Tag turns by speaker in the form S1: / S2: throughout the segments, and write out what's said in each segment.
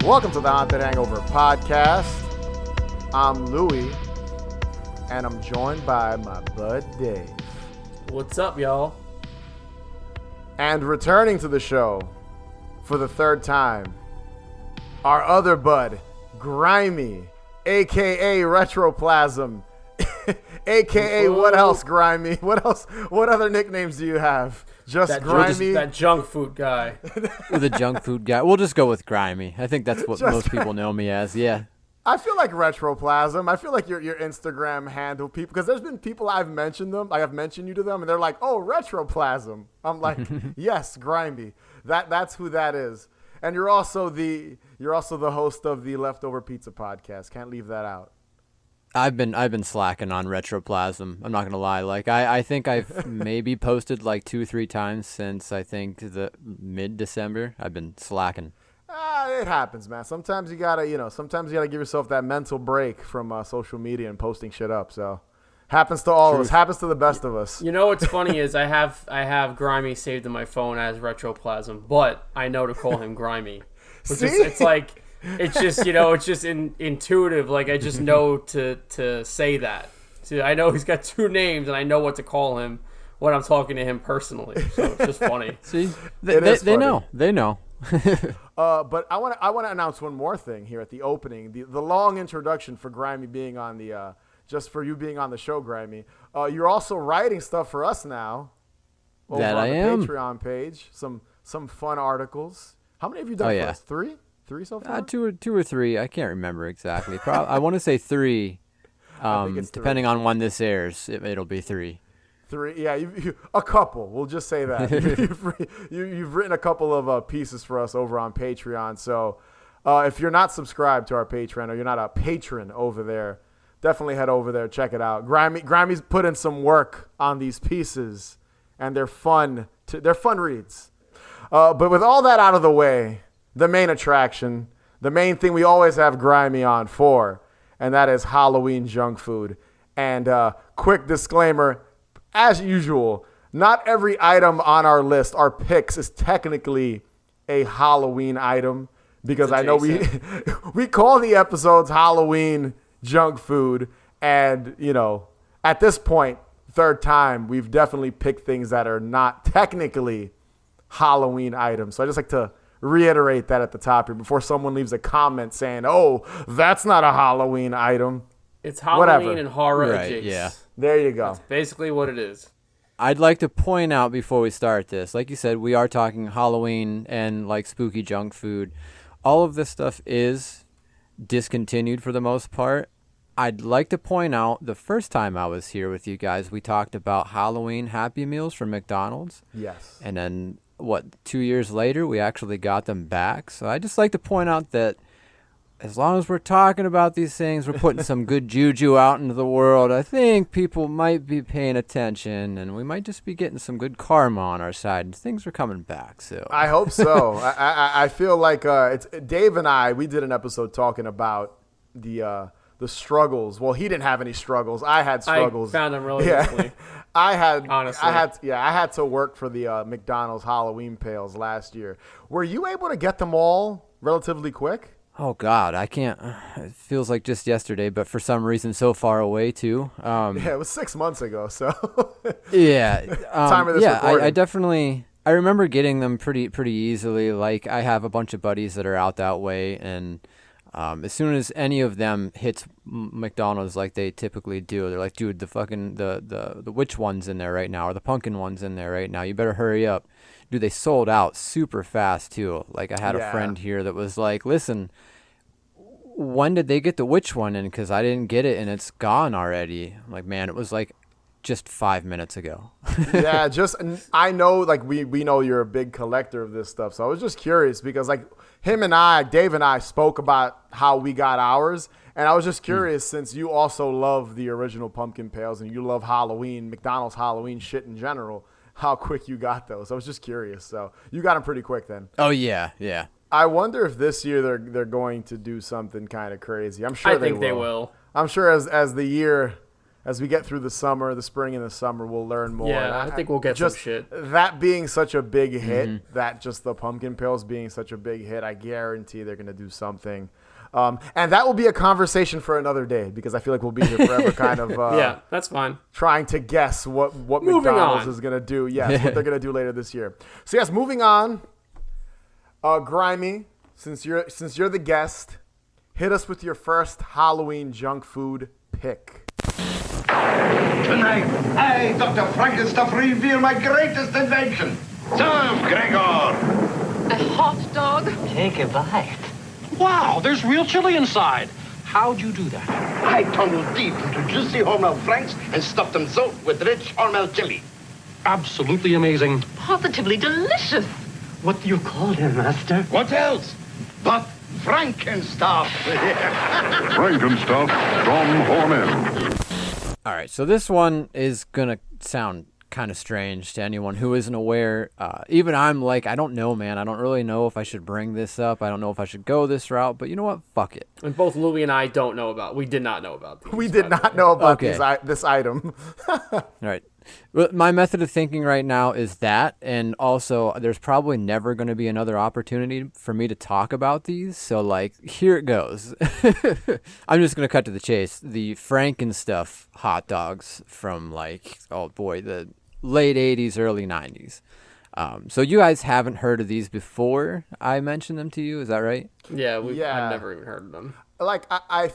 S1: Welcome to the Haunted Hangover podcast. I'm Louie, and I'm joined by my bud Dave.
S2: What's up, y'all?
S1: And returning to the show for the third time, our other bud, Grimy, a.k.a. Retroplasm, a.k.a. what else, Grimy? What else? What other nicknames do you have? Just Grimy?
S2: That junk food guy.
S3: The junk food guy. We'll just go with Grimy. I think that's what most people know me as, yeah.
S1: I feel like Retroplasm. I feel like your Instagram handle people, because there's been people I've mentioned them, I have mentioned you to them, and they're like, "Oh, Retroplasm." I'm like, "Yes, Grimy. That's who that is." And you're also the host of the Leftover Pizza podcast. Can't leave that out.
S3: I've been slacking on Retroplasm. I'm not gonna lie. Like I think I've maybe posted like 2-3 times since I think the mid-December. I've been slacking.
S1: It happens, man. Sometimes you gotta give yourself that mental break from social media and posting shit up. So, happens to all of us. Happens to the best of us.
S2: You know what's funny is I have Grimy saved in my phone as Retroplasm, but I know to call him Grimy. It's like it's just intuitive. Like I just know to say that. So I know he's got two names, and I know what to call him when I'm talking to him personally. So it's just funny.
S3: See, they know. They know.
S1: But I want to announce one more thing here at the opening. The long introduction for Grimy being on the just for you being on the show, Grimy. You're also writing stuff for us now. Over
S3: that
S1: on
S3: I
S1: the
S3: am.
S1: Patreon page. Some fun articles. How many have you done for us? Three so far?
S3: Two or three. I can't remember exactly. I want to say 3. Depending on when this airs, it'll be 3.
S1: 3, yeah, a couple. We'll just say that. You've written a couple of pieces for us over on Patreon. So if you're not subscribed to our Patreon or you're not a patron over there, definitely head over there, check it out. Grimy's put in some work on these pieces, and they're fun. They're fun reads. But with all that out of the way, the main attraction, the main thing we always have Grimy on for, and that is Halloween junk food. And quick disclaimer. As usual, not every item on our list, our picks, is technically a Halloween item because I know we call the episodes Halloween junk food, and at this point, third time, we've definitely picked things that are not technically Halloween items. So I just like to reiterate that at the top here before someone leaves a comment saying, "Oh, that's not a Halloween item."
S2: It's Halloween and horror adjacent.
S3: Yeah.
S1: There you go.
S2: That's basically what it is.
S3: I'd like to point out before we start this, like you said, we are talking Halloween and like spooky junk food. All of this stuff is discontinued for the most part. I'd like to point out the first time I was here with you guys, we talked about Halloween Happy Meals from McDonald's.
S1: Yes.
S3: And then 2 years later, we actually got them back. So I just like to point out that as long as we're talking about these things, we're putting some good juju out into the world. I think people might be paying attention, and we might just be getting some good karma on our side. And things are coming back. So
S1: I hope so. I feel like it's Dave and I. We did an episode talking about the struggles. Well, he didn't have any struggles. I had struggles.
S2: I found them really quickly.
S1: Honestly, I had to work for the McDonald's Halloween pails last year. Were you able to get them all relatively quick?
S3: Oh, God, I can't. It feels like just yesterday, but for some reason so far away, too.
S1: Yeah, it was 6 months ago, so.
S3: Yeah.
S1: Time of this recording.
S3: I definitely, I remember getting them pretty easily. Like, I have a bunch of buddies that are out that way, and as soon as any of them hits McDonald's like they typically do, they're like, dude, the fucking, the witch one's in there right now, or the pumpkin one's in there right now. You better hurry up. Dude, they sold out super fast, too. Like, I had a friend here that was like, listen, when did they get the witch one in? Because I didn't get it, and it's gone already. I'm like, man, it was like just 5 minutes ago.
S1: Yeah, I know, like, we know you're a big collector of this stuff. So I was just curious because, like, Dave and I spoke about how we got ours. And I was just curious since you also love the original pumpkin pails and you love Halloween, McDonald's Halloween shit in general, how quick you got those. I was just curious. So you got them pretty quick then.
S3: Oh, yeah, yeah.
S1: I wonder if this year they're going to do something kind of crazy. I'm sure
S2: I think they will.
S1: I'm sure as the year as we get through the summer, the spring and the summer, we'll learn more.
S2: Yeah, I think we'll get some shit.
S1: That being such a big hit, that just the pumpkin pills being such a big hit, I guarantee they're going to do something. And that will be a conversation for another day because I feel like we'll be here forever kind of
S2: yeah, that's fine.
S1: Trying to guess what
S2: Moving
S1: McDonald's
S2: on.
S1: is going to do. Yes, what they're going to do later this year. So yes, moving on. Grimy, since you're the guest, hit us with your first Halloween junk food pick.
S4: Tonight, I, Dr. Frankenstuff, reveal my greatest invention. Serve, Gregor.
S5: A hot dog?
S6: Take a bite.
S7: Wow, there's real chili inside. How'd you do that?
S4: I tunneled deep into juicy Hormel Franks and stuffed them so with rich Hormel chili.
S7: Absolutely amazing.
S5: Positively delicious.
S6: What do you call him, Master?
S4: What else? But Frankenstuff.
S8: Frankenstuff from Hormel.
S3: All right, so this one is going to sound kind of strange to anyone who isn't aware. Even I'm like, I don't know, man. I don't really know if I should bring this up. I don't know if I should go this route, but you know what? Fuck it.
S2: And both Louie and I we did not know about these.
S1: We did not know about
S3: Okay.
S1: this item.
S3: All right. Well, my method of thinking right now is that, and also there's probably never going to be another opportunity for me to talk about these. So, like, here it goes. I'm just going to cut to the chase. The Frankenstuff hot dogs from, like, oh boy, the late 80s, early 90s. So you guys haven't heard of these before I mentioned them to you. Is that right?
S2: Yeah,
S1: Yeah.
S2: I've never even heard of them.
S1: Like I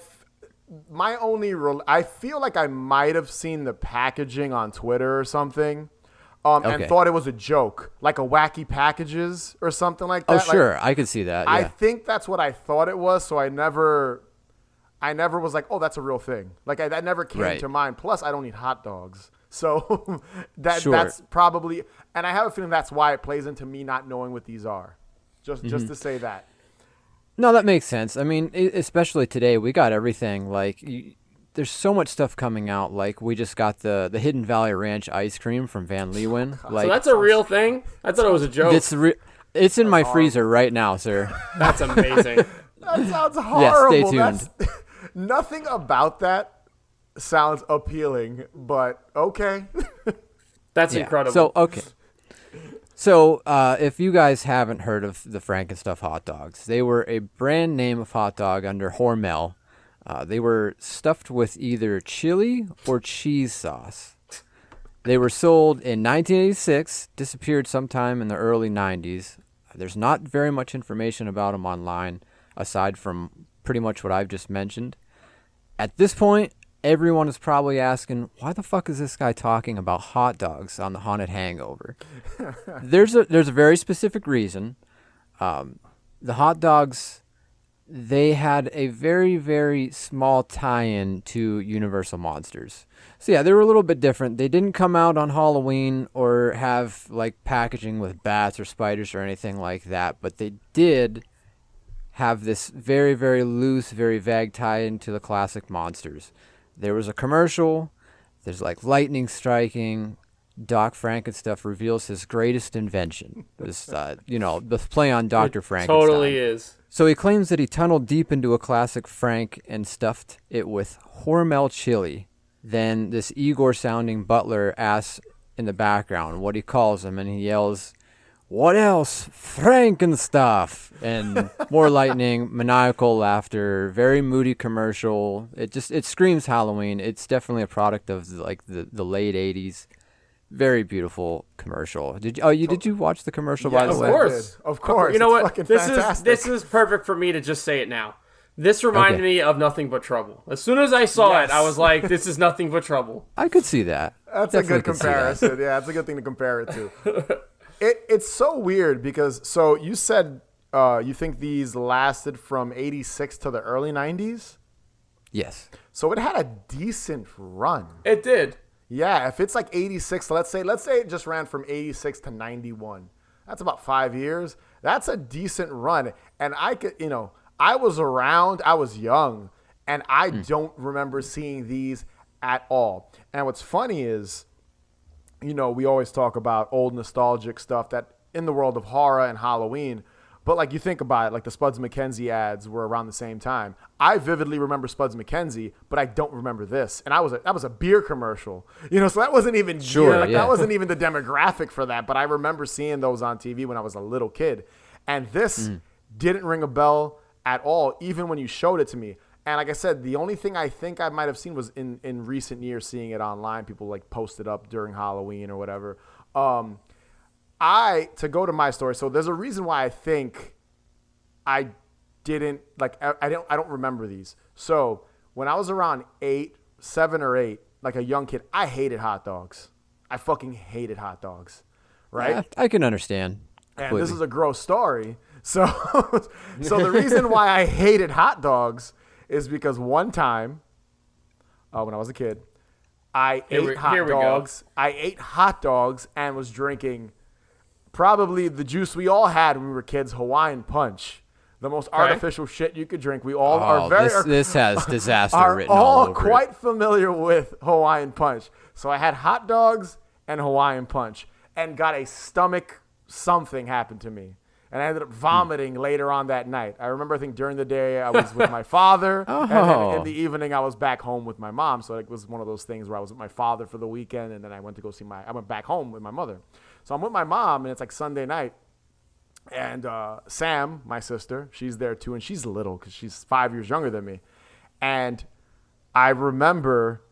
S1: feel like I might have seen the packaging on Twitter or something, and
S3: Okay.
S1: thought it was a joke, like a wacky packages or something like that.
S3: Oh,
S1: Like,
S3: sure. I could see that. Yeah.
S1: I think that's what I thought it was. So I never was like, oh, that's a real thing. Like that never came
S3: Right.
S1: to mind. Plus, I don't eat hot dogs, so
S3: Sure.
S1: that's probably. And I have a feeling that's why it plays into me not knowing what these are. Just to say that.
S3: No, that makes sense. I mean, especially today, we got everything. Like, there's so much stuff coming out. Like, we just got the Hidden Valley Ranch ice cream from Van Leeuwen. Like,
S2: So that's a real thing? I thought it was a joke.
S3: it's in my freezer right now, sir.
S2: That's amazing.
S1: That sounds horrible.
S3: stay tuned.
S1: That's, nothing about that sounds appealing, but okay.
S2: That's
S3: Yeah.
S2: incredible.
S3: So, okay. So, if you guys haven't heard of the Frankenstuff hot dogs, they were a brand name of hot dog under Hormel. They were stuffed with either chili or cheese sauce. They were sold in 1986, disappeared sometime in the early 90s. There's not very much information about them online, aside from pretty much what I've just mentioned. At this point, everyone is probably asking, why the fuck is this guy talking about hot dogs on the Haunted Hangover? There's a very specific reason. The hot dogs, they had a very, very small tie-in to Universal Monsters. So yeah, they were a little bit different. They didn't come out on Halloween or have like packaging with bats or spiders or anything like that, but they did have this very, very loose, very vague tie-in to the classic monsters. There was a commercial. There's like lightning striking. Doc Frankenstuff reveals his greatest invention. This, the play on Dr. Frankenstein.
S2: Totally is.
S3: So he claims that he tunneled deep into a classic Frank and stuffed it with Hormel chili. Then this Igor-sounding butler asks in the background what he calls him, and he yells, "What else? Frankenstuff!" And more lightning, maniacal laughter, very moody commercial. It screams Halloween. It's definitely a product of the late 80s. Very beautiful commercial. Did you watch the commercial by the
S2: Of
S3: way?
S2: course.
S1: Of course.
S2: You know
S1: It's
S2: what?
S1: fucking
S2: This
S1: fantastic.
S2: is perfect for me to just say it now. This reminded
S3: Okay.
S2: me of Nothing But Trouble. As soon as I saw
S1: Yes.
S2: it, I was like, this is Nothing But Trouble.
S3: I could see that.
S1: That's
S3: Definitely
S1: a good
S3: could see that.
S1: comparison. Yeah, that's a good thing to compare it to. It's so weird because so you said you think these lasted from 86 to the early 90s?
S3: Yes.
S1: So it had a decent run.
S2: It did.
S1: Yeah, if it's like 86, let's say it just ran from 86 to 91. That's about 5 years. That's a decent run. And I could, I was around, I was young, and I don't remember seeing these at all. And what's funny is, we always talk about old nostalgic stuff that in the world of horror and Halloween, But like you think about it, like the Spuds MacKenzie ads were around the same time. I vividly remember Spuds MacKenzie, but I don't remember this. And that was a beer commercial, so that wasn't even that wasn't even the demographic for that. But I remember seeing those on TV when I was a little kid, and this didn't ring a bell at all, even when you showed it to me. And like I said, the only thing I think I might have seen was in recent years seeing it online. People like post it up during Halloween or whatever. To go to my story, so there's a reason why I think I didn't like. I don't remember these. So when I was around 7 or 8, like a young kid, I hated hot dogs. I fucking hated hot dogs. Right?
S3: Yeah, I can understand.
S1: And this is a gross story. So the reason why I hated hot dogs is because one time, when I was a kid, I ate hot dogs. I ate hot dogs and was drinking probably the juice we all had when we were kids, Hawaiian Punch. The most artificial shit you could drink. We all are very...
S3: This has disaster written all over
S1: quite
S3: it.
S1: familiar with Hawaiian Punch. So I had hot dogs and Hawaiian Punch and got a stomach something happened to me. And I ended up vomiting later on that night. I remember, I think during the day I was with my father. And then in the evening I was back home with my mom. So it was one of those things where I was with my father for the weekend. And then I went to go I went back home with my mother. So I'm with my mom and it's like Sunday night. And Sam, my sister, she's there too. And she's little because she's 5 years younger than me. And I remember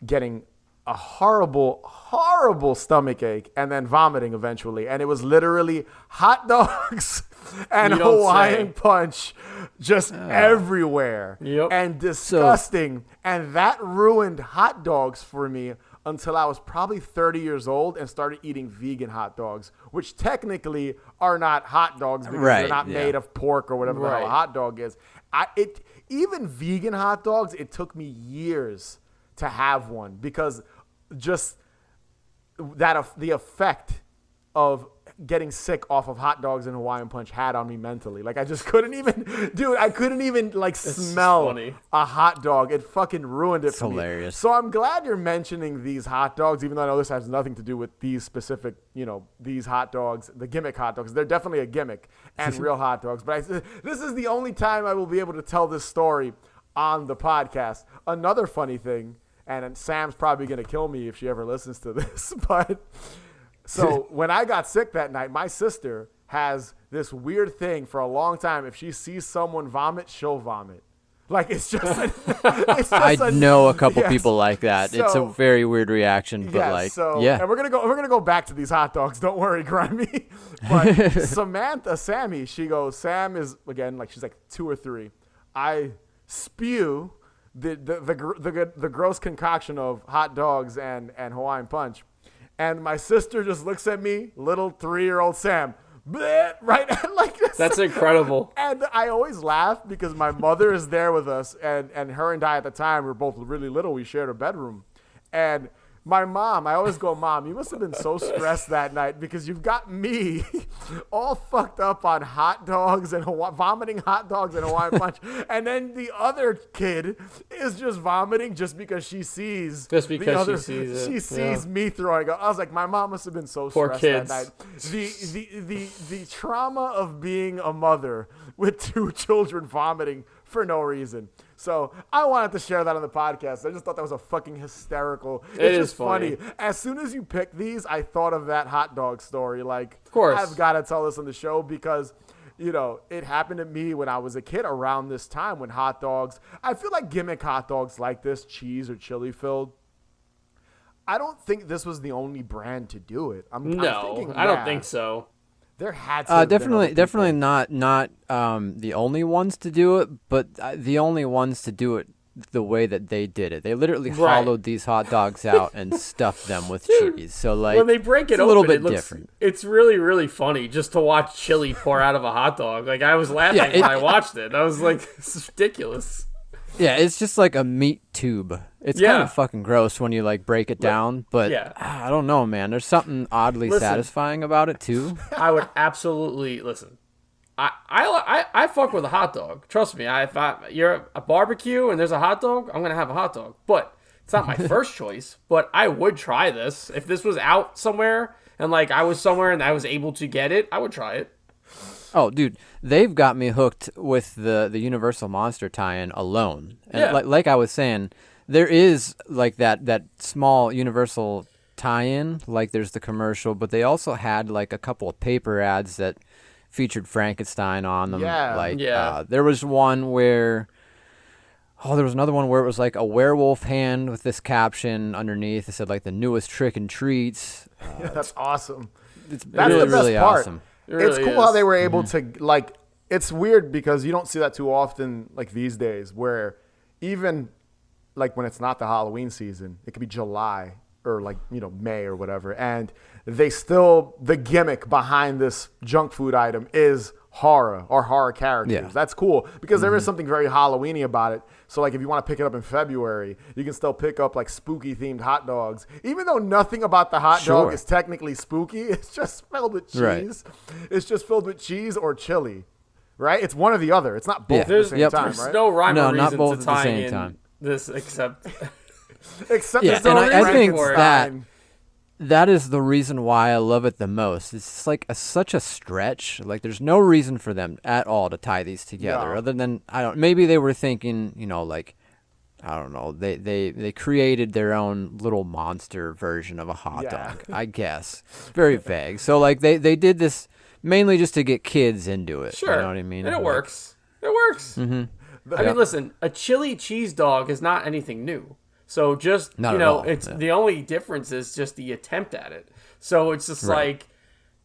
S1: getting a horrible stomach ache and then vomiting eventually. And it was literally hot dogs and Hawaiian Punch just everywhere and disgusting. And that ruined hot dogs for me until I was probably 30 years old and started eating vegan hot dogs, which technically are not hot dogs because they're not made of pork or whatever the hell a hot dog is. Even vegan hot dogs, it took me years to have one because just the effect of getting sick off of hot dogs and Hawaiian Punch had on me mentally. Like I just couldn't even, smell a hot dog. It fucking ruined it for me. It's hilarious. So I'm glad you're mentioning these hot dogs, even though I know this has nothing to do with these specific, these hot dogs, the gimmick hot dogs. They're definitely a gimmick and real hot dogs. But this is the only time I will be able to tell this story on the podcast. Another funny thing, and Sam's probably going to kill me if she ever listens to this, but so when I got sick that night, my sister has this weird thing for a long time. If she sees someone vomit, she'll vomit. Like it's just
S3: I know a couple people like that. So, it's a very weird reaction, but
S1: and we're gonna go back to these hot dogs. Don't worry, Grimy. But Sammy, she goes, Sam is again she's like 2 or 3. I spew the gross concoction of hot dogs and Hawaiian Punch. And my sister just looks at me, little 3-year-old Sam, bleh, right? Like this.
S2: That's incredible.
S1: And I always laugh because my mother is there with us, and her and I at the time were both really little. We shared a bedroom. And my mom, I always go, Mom, you must have been so stressed that night because you've got me all fucked up on hot dogs and vomiting hot dogs and Hawaiian Punch. And then the other kid is just vomiting just because she sees.
S2: Just because she sees it.
S1: She sees me throwing up. I was like, my mom must have been so
S2: Poor
S1: stressed
S2: kids.
S1: that night. The trauma of being a mother with 2 children vomiting for no reason. So I wanted to share that on the podcast. I just thought that was a fucking hysterical. It's just funny. As soon as you picked these, I thought of that hot dog story. Like,
S2: of course,
S1: I've got to tell this on the show because, it happened to me when I was a kid around this time when hot dogs, I feel like gimmick hot dogs like this, cheese or chili filled. I don't think this was the only brand to do it. I'm thinking,
S2: I don't think so.
S1: There had to have
S3: definitely not the only ones to do it, but the only ones to do it the way that they did it. They literally hollowed these hot dogs out and stuffed them with cheese. So when
S2: they break it
S3: open, a little bit different.
S2: It's really, really funny just to watch chili pour out of a hot dog. Like I was laughing when I watched it. I was like, this is ridiculous.
S3: Yeah, it's just like a meat tube. It's kind of fucking gross when you break it down, but I don't know, man. There's something oddly satisfying about it too.
S2: I would absolutely listen. I fuck with a hot dog. Trust me. If you're a barbecue and there's a hot dog, I'm gonna have a hot dog. But it's not my first choice. But I would try this if this was out somewhere and I was somewhere and I was able to get it. I would try it.
S3: Oh, dude, they've got me hooked with the Universal Monster tie-in alone. And
S2: Yeah.
S3: like I was saying, there is like that small Universal tie-in, like there's the commercial, but they also had like a couple of paper ads that featured Frankenstein on them.
S1: Yeah.
S3: Like
S2: Yeah.
S3: there was one where there was another one where it was like a werewolf hand with this caption underneath. It said like the newest trick and treats.
S1: That's awesome.
S3: It's
S1: That's
S3: really,
S1: the best
S3: really
S1: part.
S3: awesome.
S2: It
S1: It's
S2: really
S1: cool how
S2: is.
S1: they were able to like. It's weird because you don't see that too often, like these days, where even like when it's not the Halloween season, it could be July or like May or whatever, and the gimmick behind this junk food item is horror or horror characters.
S3: Yeah.
S1: That's cool because there is something very Halloweeny about it. So like if you want to pick it up in February, you can still pick up like spooky themed hot dogs, even though nothing about the hot dog
S3: Sure.
S1: is technically spooky. It's just filled with cheese.
S3: Right.
S1: It's just filled with cheese or chili, right? It's one or the other. It's not both
S3: Yeah.
S1: at the
S2: There's,
S1: same
S3: Yep.
S1: time,
S2: there's
S1: right?
S2: no rhyme
S3: No,
S2: or
S3: not
S2: reason
S3: both
S2: to
S3: at the
S2: tie
S3: same
S2: in
S3: time.
S2: this except
S1: Except
S3: Yeah,
S1: there's no
S3: and I
S1: reason
S3: think
S1: for it.
S3: that that is the reason why I love it the most. It's just like such a stretch. Like there's no reason for them at all to tie these together,
S1: No.
S3: other than maybe they were thinking, like I don't know, they created their own little monster version of a hot
S1: Yeah.
S3: dog, I guess. Very vague. So like they did this mainly just to get kids into it.
S2: sure.
S3: You know what I mean?
S2: And it
S3: Like,
S2: works. It works.
S3: Mm-hmm.
S2: I mean, listen, a chili cheese dog is not anything new. So just
S3: Not at all,
S2: it's
S3: yeah.
S2: the only difference is just the attempt at it. So it's just
S3: Right.
S2: like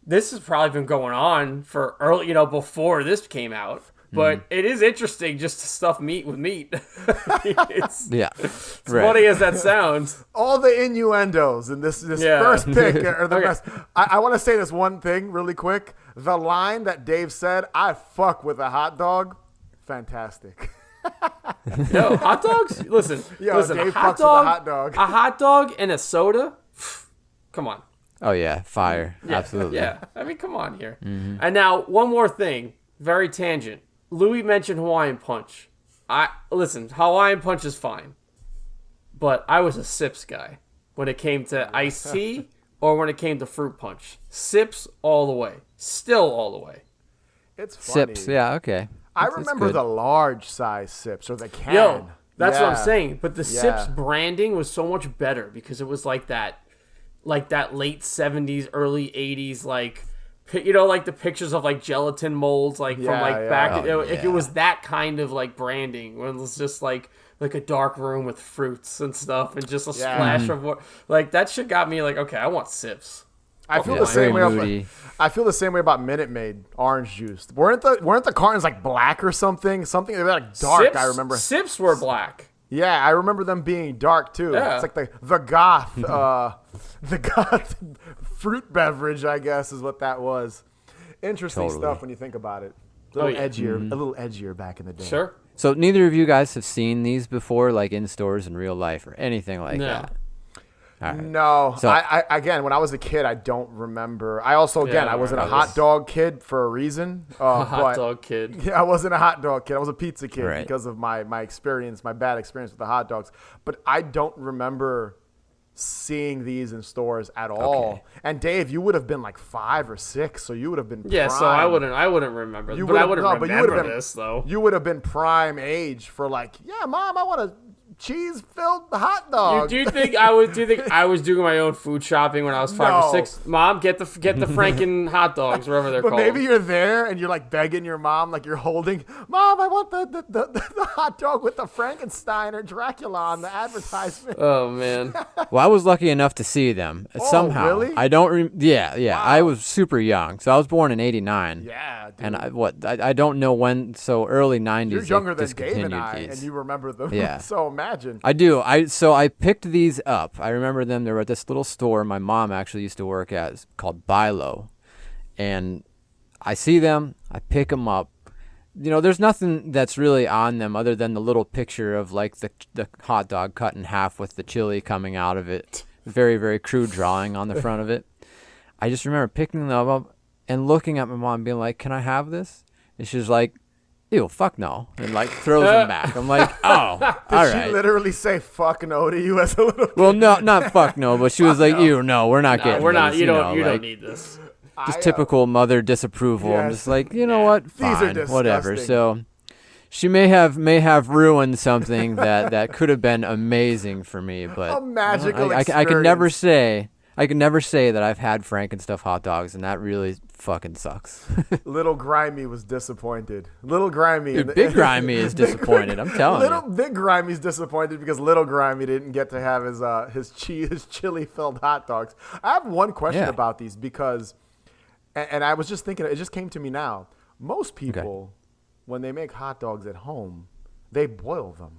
S2: this has probably been going on for early, before this came out. But
S3: Mm-hmm.
S2: it is interesting just to stuff meat with meat. it's
S3: Yeah.
S2: as funny as that sounds.
S1: All the innuendos in this
S2: Yeah.
S1: first pick are the
S2: Okay.
S1: best. I want to say this one thing really quick. The line that Dave said, "I fuck with a hot dog," fantastic.
S2: Yo, hot dogs? Listen,
S1: Yo,
S2: listen,
S1: Dave
S2: a hot
S1: fucks with a
S2: dog,
S1: hot dog.
S2: a hot dog and a soda. Come on.
S3: Oh yeah, fire.
S2: Yeah,
S3: Absolutely.
S2: Yeah, I mean, come on here. And now, one more thing, very tangent. Louis mentioned Hawaiian Punch. Listen, Hawaiian Punch is fine, but I was a Sips guy when it came to iced tea or when it came to fruit punch. Sips all the way, still all the way.
S1: It's funny.
S3: Sips, yeah, okay.
S1: I
S3: It's
S1: remember
S3: good.
S1: the large size sips or the can.
S2: Yo, that's what I'm
S1: Yeah.
S2: saying. But the Sips
S1: Yeah.
S2: branding was so much better because it was like that late 70s, early 80s, like the pictures of like gelatin molds, like from
S1: Yeah,
S2: like
S1: yeah.
S2: back.
S3: Oh,
S2: If it was that kind of like branding, when it was just like a dark room with fruits and stuff, and just a
S1: Yeah.
S2: splash of what, like that shit got me like, okay, I want Sips.
S1: I feel
S3: Yeah,
S1: the same way.
S3: very moody.
S1: I feel the same way about Minute Maid orange juice. Weren't the cartons like black or something? Something they were like dark.
S2: Sips,
S1: I remember.
S2: Sips were black.
S1: Yeah, I remember them being dark too.
S2: Yeah.
S1: It's like the goth, the goth fruit beverage, I guess, is what that was. Interesting
S3: Totally.
S1: stuff when you think about it. A little
S2: yeah.
S1: edgier, a little edgier back in the day.
S2: Sure.
S3: So neither of you guys have seen these before, like in stores in real life or anything like
S2: No.
S3: that. All right.
S1: No,
S3: So-
S1: I again, when I was a kid, I don't remember. I also, again,
S2: Yeah,
S1: I wasn't a
S2: I
S1: hot
S2: was-
S1: dog kid for a reason.
S2: Hot
S1: but-
S2: dog kid.
S1: Yeah, I wasn't a hot dog kid. I was a pizza kid
S3: Right.
S1: because of my experience, my bad experience with the hot dogs. But I don't remember seeing these in stores at all.
S3: Okay.
S1: And Dave, you would have been like 5 or 6, so you would have been
S2: Yeah, so I
S1: prime.
S2: wouldn't remember.
S1: You
S2: but I
S1: would've-
S2: wouldn't
S1: no, but you would've
S2: remember
S1: been-
S2: this though.
S1: You would have been prime age for like, yeah, Mom, I want a cheese-filled hot dog.
S2: Do you think I was doing my own food shopping when I was 5
S1: No.
S2: or 6? Mom, get the Franken hot dogs, whatever they're
S1: But
S2: called.
S1: maybe you're there and you're like begging your mom, like you're holding, Mom, I want the hot dog with the Frankenstein or Dracula on the advertisement.
S2: Oh man.
S3: Well, I was lucky enough to see them somehow.
S1: really?
S3: I don't. Yeah. I was super young, so I was born in '89.
S1: Yeah, dude.
S3: And I don't know when. So early '90s.
S1: You're
S3: they
S1: younger than Dave and
S3: discontinued
S1: I,
S3: these.
S1: and you remember them.
S3: Yeah.
S1: So imagine.
S3: I do. So I picked these up. I remember them. They were at this little store my mom actually used to work at. It's called Bilo, and I see them. I pick them up. There's nothing that's really on them other than the little picture of like the hot dog cut in half with the chili coming out of it. Very, very crude drawing on the front of it. I just remember picking them up and looking at my mom being like, "Can I have this?" And she's like, "Ew, fuck no," and like throws them back. I'm like, "Oh, all
S1: Did
S3: right."
S1: she literally say "fuck no" to you as a little?
S3: Well, no, not fuck no, but she was like, "Ew, no, we're not getting
S2: We're not.
S3: this,"
S2: You don't
S3: like-
S2: need this.
S3: just typical mother disapproval. I'm
S1: Yes.
S3: just like, you know what?
S1: These are
S3: Fine, whatever.
S1: disgusting.
S3: So she may have ruined something that could have been amazing for me, but
S1: A magical
S3: I can never
S1: experience.
S3: say that I've had Frankenstuff hot dogs, and that really fucking sucks.
S1: Little Grimy was disappointed. Little Grimy.
S3: Dude, Big Grimy is disappointed. I'm telling you.
S1: Big Grimy's disappointed because Little Grimy didn't get to have his chili filled hot dogs. I have one question
S3: Yeah.
S1: about these because, and I was just thinking, it just came to me now. Most people, when they make hot dogs at home, they boil them.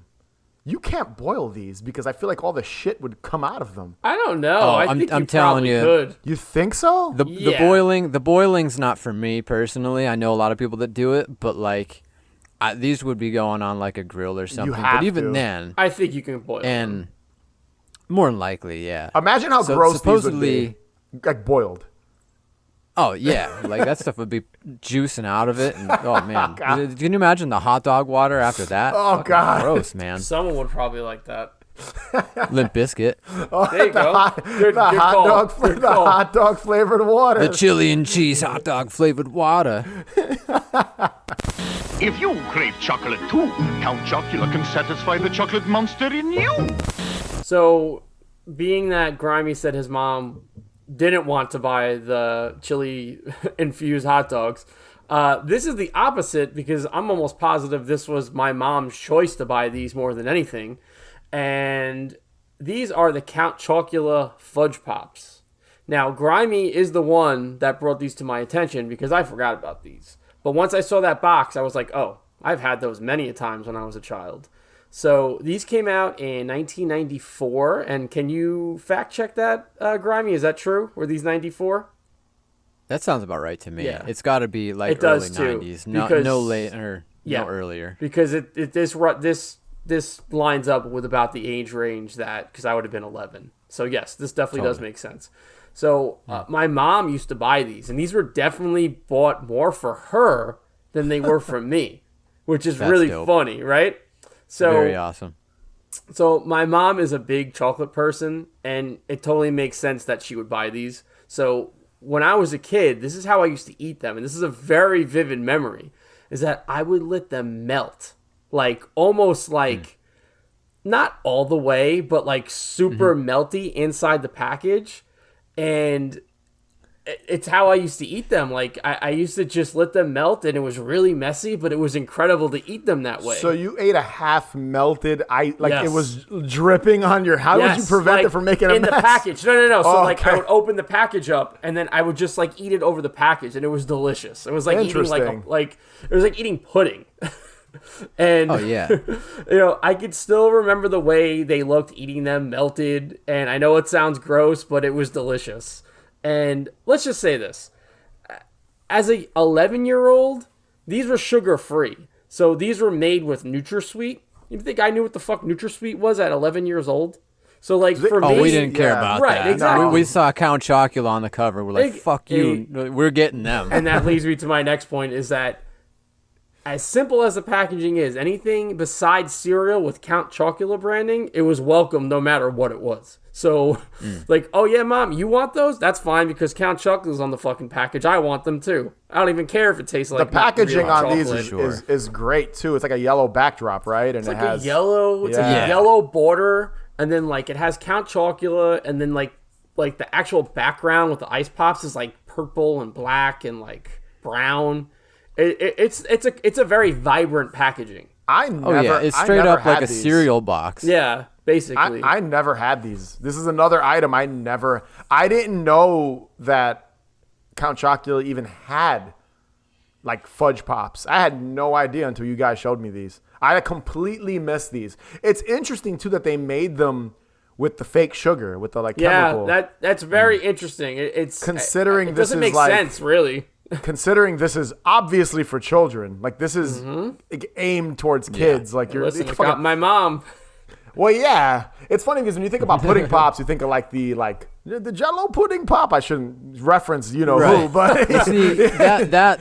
S1: You can't boil these because I feel like all the shit would come out of them.
S2: I don't know.
S3: Oh,
S2: I
S3: I'm-
S2: think
S3: I'm
S2: you
S3: telling
S2: probably
S3: you.
S2: could.
S1: You think so?
S3: The
S2: Yeah.
S3: boiling's not for me personally. I know a lot of people that do it, but like these would be going on like a grill or something.
S1: have
S3: But even
S1: to.
S3: then,
S2: I think you can boil them.
S3: and more than likely, yeah.
S1: Imagine how
S3: So
S1: gross these would
S3: supposedly-
S1: be. Like boiled.
S3: Oh yeah, like that stuff would be juicing out of it, and oh man,
S1: God.
S3: can you imagine the hot dog water after that?
S1: Oh,
S3: Fucking
S1: God.
S3: gross, man.
S2: Someone would probably like that.
S3: Limp Biscuit,
S2: There you go. Good,
S1: The
S2: good
S1: hot
S2: call.
S1: dog,
S2: Good
S1: the
S2: call.
S1: hot dog flavored water.
S3: the chili and cheese hot dog flavored water.
S8: If you crave chocolate too, Count Chocula can satisfy the chocolate monster in you.
S2: So, being that Grimy said his mom didn't want to buy the chili infused hot dogs, this is the opposite because I'm almost positive this was my mom's choice to buy these more than anything. And these are the Count Chocula Fudge Pops. Now, Grimy is the one that brought these to my attention because I forgot about these. But once I saw that box, I was like, oh, I've had those many a times when I was a child. So these came out in 1994, and can you fact check that, Grimy? Is that true? Were these 94?
S3: That sounds about right to me.
S2: Yeah.
S3: It's got to be like
S2: It does,
S3: early
S2: too,
S3: '90s,
S2: because-
S3: no later,
S2: Yeah.
S3: no earlier.
S2: Because this lines up with about the age range that, because I would have been 11. So yes, this definitely does make sense. So my mom used to buy these, and these were definitely bought more for her than they were for me, which is
S3: That's
S2: really
S3: dope.
S2: funny, right? So
S3: Very awesome.
S2: So my mom is a big chocolate person, and it totally makes sense that she would buy these. So when I was a kid, this is how I used to eat them, and this is a very vivid memory, is that I would let them melt, like almost like not all the way, but like super melty inside the package, and it's how I used to eat them. Like I used to just let them melt, and it was really messy, but it was incredible to eat them that way.
S1: So you ate a half melted ice, like
S2: Yes.
S1: it was dripping on your. How would you
S2: Yes,
S1: prevent it
S2: like,
S1: from making a
S2: in
S1: mess?
S2: the package? No. So
S1: Oh,
S2: like I
S1: okay.
S2: would open the package up, and then I would just like eat it over the package, and it was delicious. It was like eating
S1: Interesting.
S2: like it was like eating pudding. And
S3: Oh yeah.
S2: you know, I could still remember the way they looked eating them melted, and I know it sounds gross, but it was delicious. And let's just say this. As a 11-year-old, these were sugar-free. So these were made with NutraSweet. You think I knew what the fuck NutraSweet was at 11 years old? So like for
S3: Oh,
S2: me,
S3: we didn't care
S1: Yeah.
S3: about
S2: Right,
S3: that.
S2: exactly.
S3: We saw Count Chocula on the cover. We're like,
S2: Ex-
S3: fuck you. We're getting them.
S2: And that leads me to my next point is that as simple as the packaging is, anything besides cereal with Count Chocula branding, it was welcome no matter what it was. So, like, oh yeah, Mom, you want those? That's fine because Count Chocula's on the fucking package. I want them too. I don't even care if it tastes
S1: The
S2: like not
S1: packaging
S2: real
S1: on these
S2: chocolate.
S1: is great too. It's like a yellow backdrop, right? And
S2: It's
S1: it
S2: like
S1: has
S2: a yellow. It's like
S1: Yeah.
S2: a yellow border, and then like it has Count Chocula, and then like the actual background with the ice pops is like purple and black and like brown. It's a very vibrant packaging.
S1: I
S3: Oh
S1: never.
S3: yeah, it's
S1: I
S3: straight
S1: never
S3: up like
S1: had
S3: a
S1: these.
S3: cereal box.
S2: Yeah, basically.
S1: I never had these. This is another item I didn't know that Count Chocula even had like fudge pops. I had no idea until you guys showed me these. I completely missed these. It's interesting too that they made them with the fake sugar, with the like
S2: yeah,
S1: chemical.
S2: that's very interesting. It's
S1: Considering
S2: it
S1: this
S2: doesn't
S1: is
S2: make
S1: like-
S2: sense really.
S1: Considering this is obviously for children, like this is aimed towards kids. Like you're
S2: Listen, it
S1: fucking-
S2: got my mom.
S1: Well, yeah, it's funny because when you think about pudding pops, you think of like the Jello pudding pop. I shouldn't reference who,
S3: Right.
S1: but
S3: See, that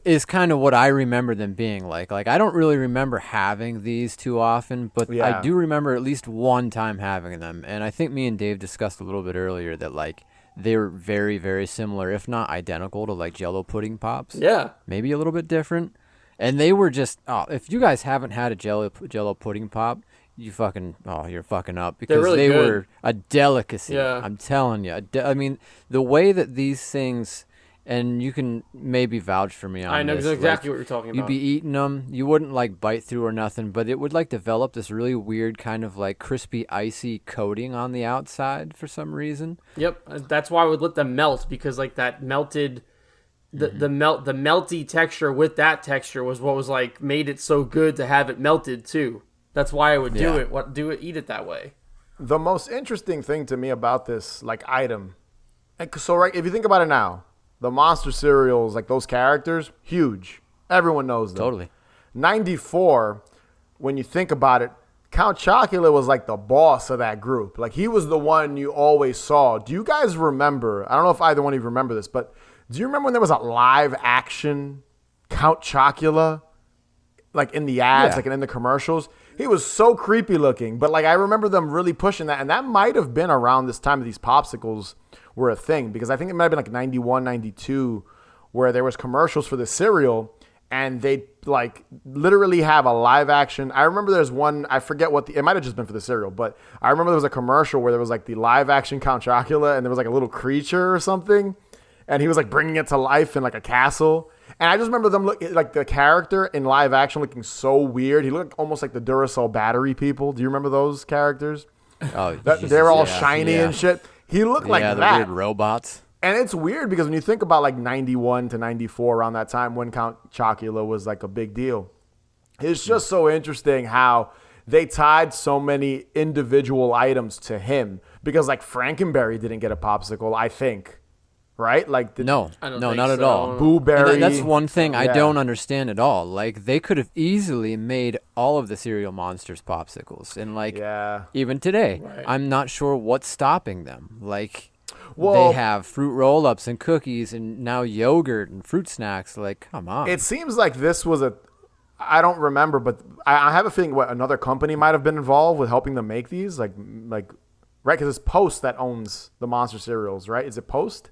S3: is kind of what I remember them being like. Like I don't really remember having these too often, but
S1: Yeah.
S3: I do remember at least one time having them. And I think me and Dave discussed a little bit earlier that like they're very, very similar, if not identical, to like Jello pudding pops.
S2: Yeah.
S3: Maybe a little bit different. And they were just, if you guys haven't had a Jello pudding pop, you're fucking up, because
S2: really
S3: they
S2: good.
S3: were a delicacy.
S2: Yeah.
S3: I'm telling you. I mean, the way that these things, and you can maybe vouch for me on
S2: I know
S3: this,
S2: exactly
S3: like,
S2: what you're talking
S3: you'd
S2: about.
S3: be eating them, you wouldn't like bite through or nothing, but it would like develop this really weird kind of like crispy, icy coating on the outside for some reason.
S2: Yep, that's why I would let them melt, because like that melted, the melty texture with that texture was what was like made it so good to have it melted too. That's why I would do
S3: Yeah.
S2: eat it that way.
S1: The most interesting thing to me about this like item, so right, if you think about it now, the Monster cereals, like those characters, huge. Everyone knows them.
S3: Totally.
S1: 94, when you think about it, Count Chocula was like the boss of that group. Like he was the one you always saw. Do you guys remember? I don't know if either one of you remember this, but do you remember when there was a live action Count Chocula? Like in the ads,
S3: Yeah.
S1: like in the commercials? He was so creepy looking, but like I remember them really pushing that, and that might have been around this time that these popsicles were a thing, because I think it might have been like 91, 92, where there was commercials for the cereal, and they like literally have a live action. I remember there's one, I forget what it might have just been for the cereal, but I remember there was a commercial where there was like the live action Count Chocula, and there was like a little creature or something, and he was like bringing it to life in like a castle. And I just remember them like the character in live action looking so weird. He looked almost like the Duracell battery people. Do you remember those characters?
S3: Oh,
S1: They're all
S3: yeah,
S1: shiny
S3: yeah.
S1: and shit. He looked like
S3: yeah, the
S1: that.
S3: weird robots.
S1: And it's weird because when you think about like 91 to 94, around that time when Count Chocula was like a big deal, it's just so interesting how they tied so many individual items to him, because like Frankenberry didn't get a popsicle, I think. Right? Like
S3: No,
S2: I don't
S3: no,
S2: think
S3: not at
S2: so.
S3: all.
S1: Boo
S3: And
S1: Berry.
S3: that's one thing I
S1: Yeah.
S3: don't understand at all. Like, they could have easily made all of the Cereal Monsters popsicles. And, like,
S1: Yeah.
S3: even today,
S2: Right.
S3: I'm not sure what's stopping them. Like,
S1: Well-
S3: they have fruit roll-ups and cookies and now yogurt and fruit snacks. Like, come on.
S1: It seems like this was I don't remember, but I have a feeling another company might have been involved with helping them make these. Like, right? Because it's Post that owns the Monster cereals, right? Is it Post?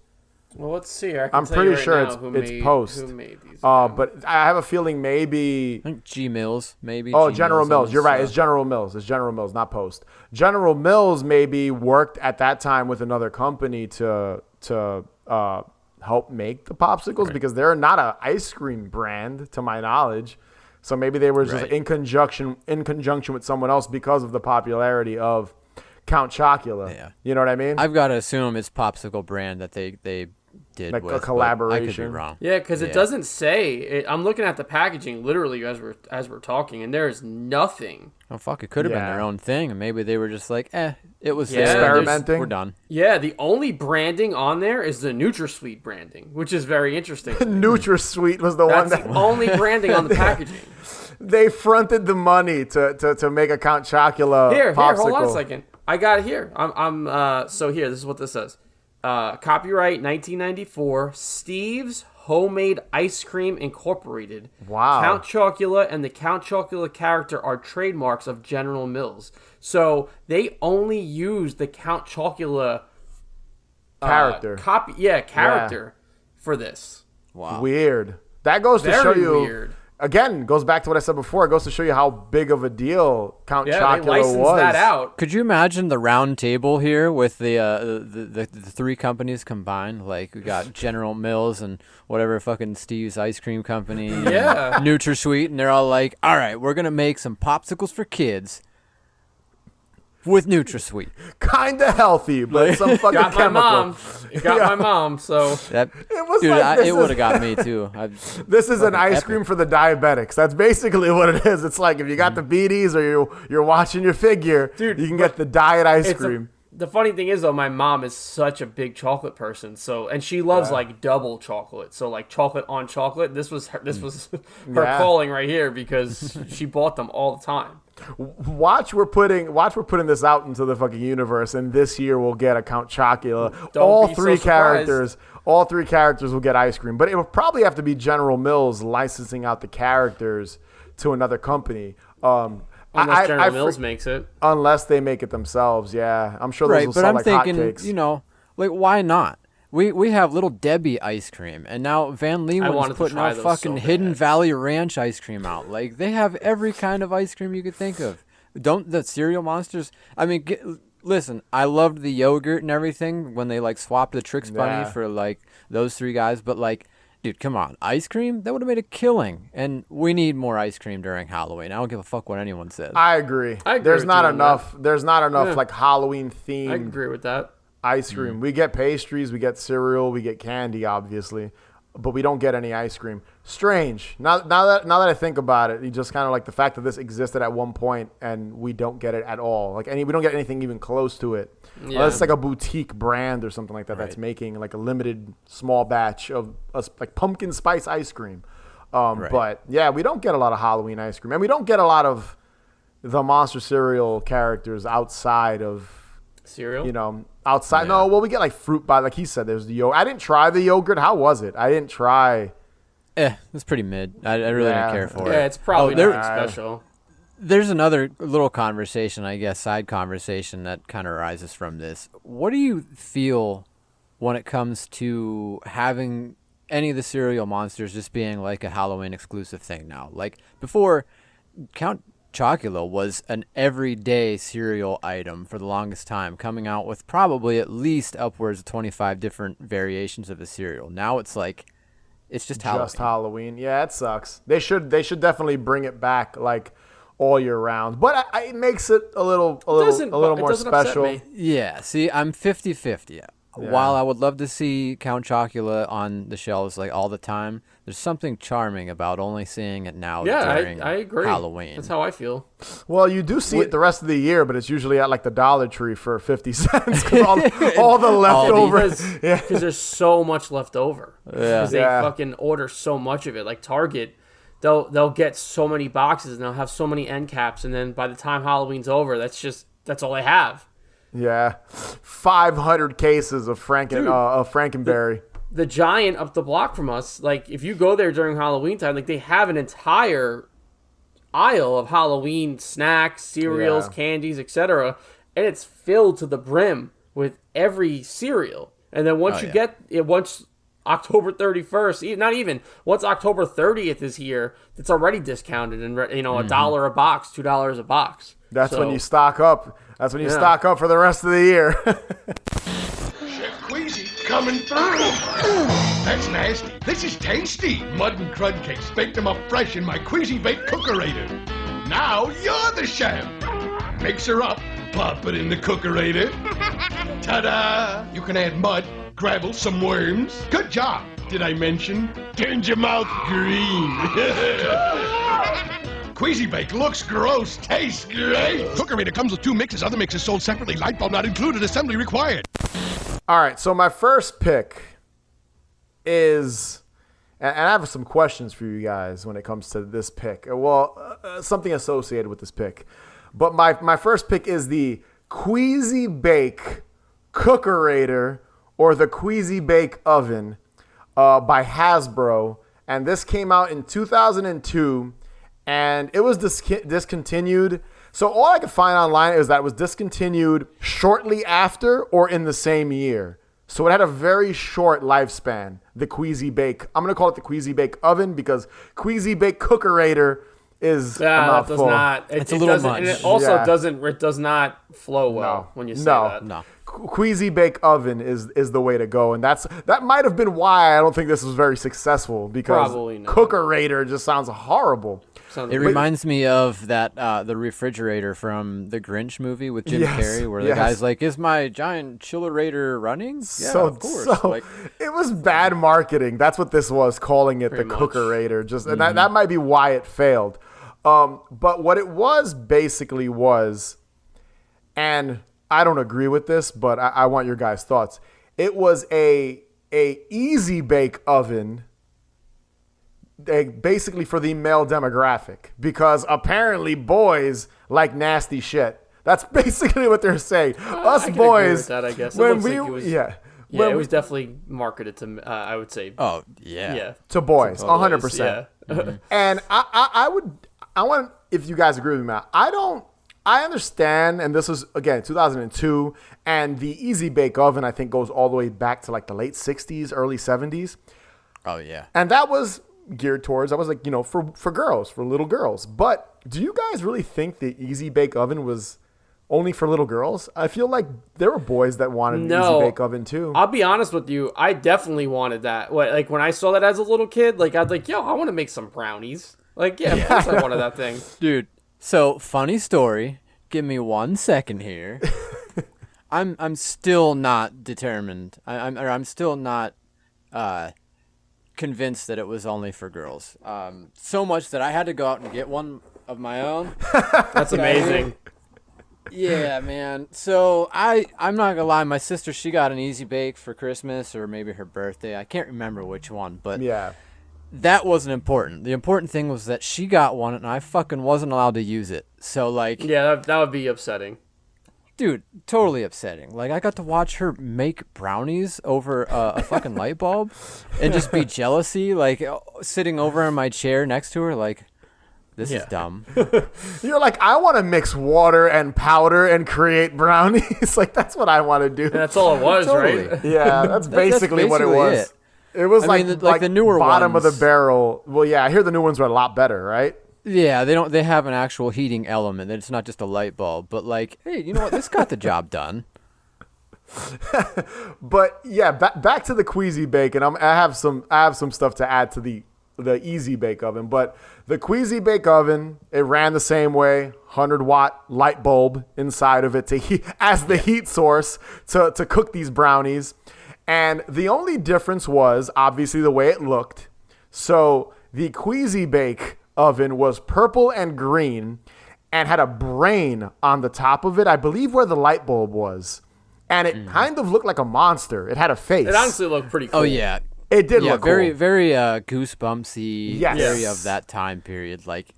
S2: Well, let's see. I can
S1: I'm
S2: tell
S1: pretty
S2: you right
S1: sure
S2: now
S1: it's Post.
S2: Who made these?
S1: But I have a feeling maybe.
S3: I think G Mills, maybe.
S1: Oh,
S3: G
S1: General Mills.
S3: owns,
S1: You're right. It's General Mills. It's General Mills, not Post. General Mills maybe worked at that time with another company to help make the popsicles, because they're not an ice cream brand to my knowledge. So maybe they were just
S3: Right.
S1: in conjunction with someone else because of the popularity of Count Chocula.
S3: Yeah.
S1: You know what I mean?
S3: I've got to assume it's Popsicle brand that they did
S1: Like a
S3: with, but I could be
S1: collaboration.
S3: wrong.
S2: Yeah, because it doesn't say. I'm looking at the packaging literally as we're talking, and there is nothing.
S3: Oh, fuck, it could have been
S1: Yeah.
S3: their own thing, and maybe they were just like, it was
S2: Yeah,
S3: there,
S1: Experimenting.
S3: we're done.
S2: Yeah, the only branding on there is the NutraSweet branding, which is very interesting.
S1: NutraSweet was the one
S2: That's
S1: that
S2: the only branding on the packaging.
S1: they fronted the money to make a Count Chocula
S2: Here,
S1: popsicle.
S2: hold on a second. I got it here. So here, this is what this says. Copyright 1994, Steve's Homemade Ice Cream Incorporated.
S1: Wow.
S2: Count Chocula and the Count Chocula character are trademarks of General Mills. So they only use the Count Chocula
S1: Character.
S2: character for this.
S3: Wow.
S1: Weird. That goes to
S2: Very
S1: show you.
S2: weird.
S1: Again, goes back to what I said before. It goes to show you how big of a deal Count
S2: Yeah,
S1: Chocula
S2: they licensed
S1: was.
S2: that out.
S3: Could you imagine the round table here with the three companies combined? Like, we got General Mills and whatever fucking Steve's Ice Cream Company,
S2: Yeah.
S3: and NutraSweet, and they're all like, all right, we're going to make some popsicles for kids with NutraSweet.
S1: Kinda healthy, but some fucking
S2: Got my
S1: chemical.
S2: mom. It got my mom, so...
S3: That,
S1: It was
S3: dude,
S1: like this
S3: it
S1: is-
S3: would have got me too.
S1: This is an
S3: Fucking
S1: ice
S3: epic.
S1: cream for the diabetics. That's basically what it is. It's like if you got diabetes or you're watching your figure,
S2: Dude,
S1: you can get the diet ice
S2: It's
S1: cream.
S2: the funny thing is though, my mom is such a big chocolate person, so and she loves like double chocolate. So like chocolate on chocolate. This was her
S1: Yeah.
S2: calling right here because she bought them all the time.
S1: Watch we're putting this out into the fucking universe, and this year we'll get a Count Chocula.
S2: Don't
S1: All
S2: be so
S1: three
S2: surprised.
S1: characters will get ice cream, but it will probably have to be General Mills licensing out the characters to another company.
S2: Unless General Mills makes it.
S1: Unless they make it themselves, yeah. I'm sure those
S3: Right,
S1: will
S3: but
S1: sell
S3: I'm
S1: like
S3: thinking,
S1: hotcakes.
S3: Like, why not? We have Little Debbie ice cream, and now Van
S2: wanted
S3: Leeuwen's
S2: to
S3: putting
S2: try
S3: out
S2: those
S3: fucking
S2: so
S3: Hidden
S2: bad.
S3: Valley Ranch ice cream out. Like, they have every kind of ice cream you could think of. Don't the cereal monsters? I mean, listen, I loved the yogurt and everything when they like swapped the Trix Bunny
S1: Yeah.
S3: for like those three guys, but like, dude, come on, ice cream? That would have made a killing. And we need more ice cream during Halloween. I don't give a fuck what anyone says.
S1: I agree.
S2: I agree
S1: There's
S2: with
S1: not
S2: you on
S1: enough. There's not enough
S2: Yeah.
S1: like Halloween
S2: I
S1: themed
S2: agree with that.
S1: ice cream. We get pastries, we get cereal, we get candy, obviously, but we don't get any ice cream. Strange. Now that I think about it, you just kind of like the fact that this existed at one point and we don't get it at all. Like we don't get anything even close to it.
S2: Yeah.
S1: Unless it's like a boutique brand or something like that that's making like a limited small batch of like pumpkin spice ice cream. But yeah, we don't get a lot of Halloween ice cream, and we don't get a lot of the Monster cereal characters outside of.
S2: Cereal?
S1: You know, outside. No, well, we get like fruit by, like he said, there's the yogurt. I didn't try the yogurt. How was it? I didn't try.
S3: It's pretty mid. I really
S1: Yeah.
S3: didn't care for it.
S2: Yeah, it's probably
S3: there-
S2: nothing special.
S3: There's another little conversation, I guess, side conversation that kind of arises from this. What do you feel when it comes to having any of the cereal monsters just being like a Halloween exclusive thing now? Like before, Count Chocula was an everyday cereal item for the longest time, coming out with probably at least upwards of 25 different variations of the cereal. Now it's like, it's just Halloween.
S1: Just Halloween. Yeah, it sucks. They should definitely bring it back like all year round. But it makes it a little more
S2: upset
S1: special.
S2: me.
S3: Yeah, see, I'm 50-50. While I would love to see Count Chocula on the shelves like all the time, there's something charming about only seeing it now
S2: Yeah,
S3: during
S2: I agree.
S3: Halloween.
S2: That's how I feel.
S1: Well, you do see it the rest of the year, but it's usually at like the Dollar Tree for 50 cents because all the leftovers.
S2: Because there's so much left over. Because they
S1: Yeah.
S2: fucking order so much of it. Like Target, they'll get so many boxes and they'll have so many end caps, and then by the time Halloween's over, that's all they have.
S1: Yeah, 500 cases of Frankenberry.
S2: The Giant up the block from us, like if you go there during Halloween time, like they have an entire aisle of Halloween snacks, cereals,
S1: Yeah.
S2: candies, etc., and it's filled to the brim with every cereal. And then once once October 31st, not even once October 30th is here, it's already discounted and $1 a box, $2 a box.
S1: That's
S2: So-
S1: when you stock up. That's when you
S2: Yeah.
S1: stock up for the rest of the year.
S4: Chef Queasy coming through. That's nasty. This is tasty. Mud and crud cakes. Baked them up fresh in my Queasy Bake Cookerator. Now you're the chef. Mix her up. Pop it in the cookerator. Ta-da! You can add mud, gravel, some worms. Good job. Did I mention? Turn your mouth green. Queasy Bake looks gross, tastes great. Cookerator comes with 2 mixes. Other mixes sold separately. Light bulb not included. Assembly required.
S1: All right, so my first pick is, and I have some questions for you guys when it comes to this pick. Well, something associated with this pick. But my first pick is the Queasy Bake Cookerator or the Queasy Bake Oven by Hasbro. And this came out in 2002, and it was discontinued. So all I could find online is that it was discontinued shortly after or in the same year. So it had a very short lifespan, the Queasy Bake. I'm going to call it the Queasy Bake Oven because Queasy Bake Cookerator is a
S2: It
S1: mouthful.
S2: does not.
S3: It's a little
S2: doesn't-
S3: much.
S2: And it also
S1: Yeah.
S2: doesn't. It does not flow well when you say that.
S3: No.
S1: Queasy Bake Oven is the way to go, and that might have been why I don't think this was very successful because
S2: Probably not.
S1: Cookerator just sounds horrible.
S2: Sounds
S3: It
S2: weird.
S3: reminds me of that the refrigerator from the Grinch movie with Jim
S1: Yes,
S3: Carrey, where the
S1: yes.
S3: guy's like, "Is my giant chillerator running?" Yeah,
S1: So,
S3: of course. Like,
S1: it was bad marketing. That's what this was, calling it the
S2: Pretty much.
S1: Cookerator. Just and that might be why it failed. But what it was basically was, and I don't agree with this, but I want your guys' thoughts. It was a easy bake oven, basically for the male demographic, because apparently boys like nasty shit. That's basically what they're saying. Us
S2: I can agree
S1: boys,
S2: with that, I guess. It
S1: when
S2: looks
S1: we,
S2: like it was-
S1: yeah,
S2: Yeah,
S1: when
S2: it was definitely marketed to. I would say.
S3: oh yeah.
S2: Yeah.
S1: to boys,
S2: To
S1: 100%.
S2: boys, yeah.
S1: And I want, if you guys agree with me, I don't I understand, and this was, again, 2002, and the Easy Bake Oven, I think, goes all the way back to like the late 60s, early 70s.
S3: Oh, yeah.
S1: And that was geared towards, like, for girls, for little girls. But do you guys really think the Easy Bake Oven was only for little girls? I feel like there were boys that wanted an Easy Bake Oven too.
S2: I'll be honest with you. I definitely wanted that. Like when I saw that as a little kid, like I'd like, yo, I want to make some brownies. Like, yeah, of course I wanted that thing.
S3: Dude, so funny story. Give me 1 second here. I'm still not determined. I'm still not convinced that it was only for girls. So much that I had to go out and get one of my own.
S2: That's amazing.
S3: Yeah, man. So I'm not gonna lie. My sister, she got an Easy Bake for Christmas or maybe her birthday. I can't remember which one, but
S1: Yeah.
S3: that wasn't important. The important thing was that she got one and I fucking wasn't allowed to use it. So like,
S2: Yeah, that would be upsetting.
S3: dude, totally upsetting. Like I got to watch her make brownies over a fucking light bulb and just be jealousy, like sitting over in my chair next to her, like. This is dumb.
S1: You're like, I want to mix water and powder and create brownies. Like, that's what I want to do.
S2: And that's all it was,
S3: Totally.
S2: right?
S1: Yeah, that's basically what it was. It was
S3: I mean, like the newer
S1: bottom of
S3: ones.
S1: the barrel. Well, yeah, I hear the new ones are a lot better, right?
S3: Yeah, they have an actual heating element. It's not just a light bulb. But like, hey, you know what? This got the job done.
S1: But yeah, back to the Queasy Bake, and I have some stuff to add to the Easy Bake Oven. But the Queasy Bake Oven, it ran the same way, 100-watt light bulb inside of it to heat, as the heat source to cook these brownies. And the only difference was obviously the way it looked. So the Queasy Bake Oven was purple and green and had a brain on the top of it, I believe where the light bulb was. And it kind of looked like a monster. It had a face.
S2: It honestly looked pretty cool.
S3: Oh yeah,
S1: It did
S3: yeah,
S1: look
S3: very
S1: cool.
S3: very goosebumpsy.
S1: Yes.
S3: Very of that time period. Like,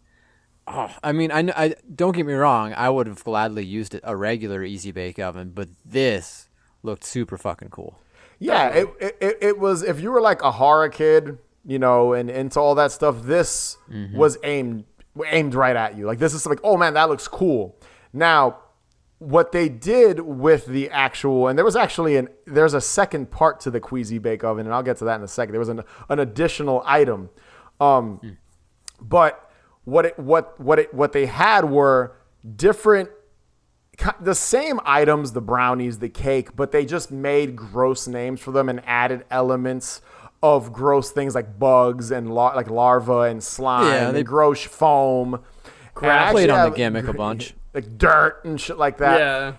S3: oh, I mean, I don't get me wrong. I would have gladly used a regular Easy Bake Oven, but this looked super fucking cool.
S1: Yeah, it was, if you were like a horror kid, and into all that stuff, this was aimed right at you. Like, this is like, oh man, that looks cool. Now, what they did with the actual, and there was actually there's a second part to the Queasy Bake Oven, and I'll get to that in a second. There was an additional item. But what they had were different, the same items, the brownies, the cake, but they just made gross names for them and added elements of gross things like bugs and like larvae and slime and gross foam.
S3: I played on the gimmick a bunch.
S1: Like dirt and shit like that.
S2: Yeah.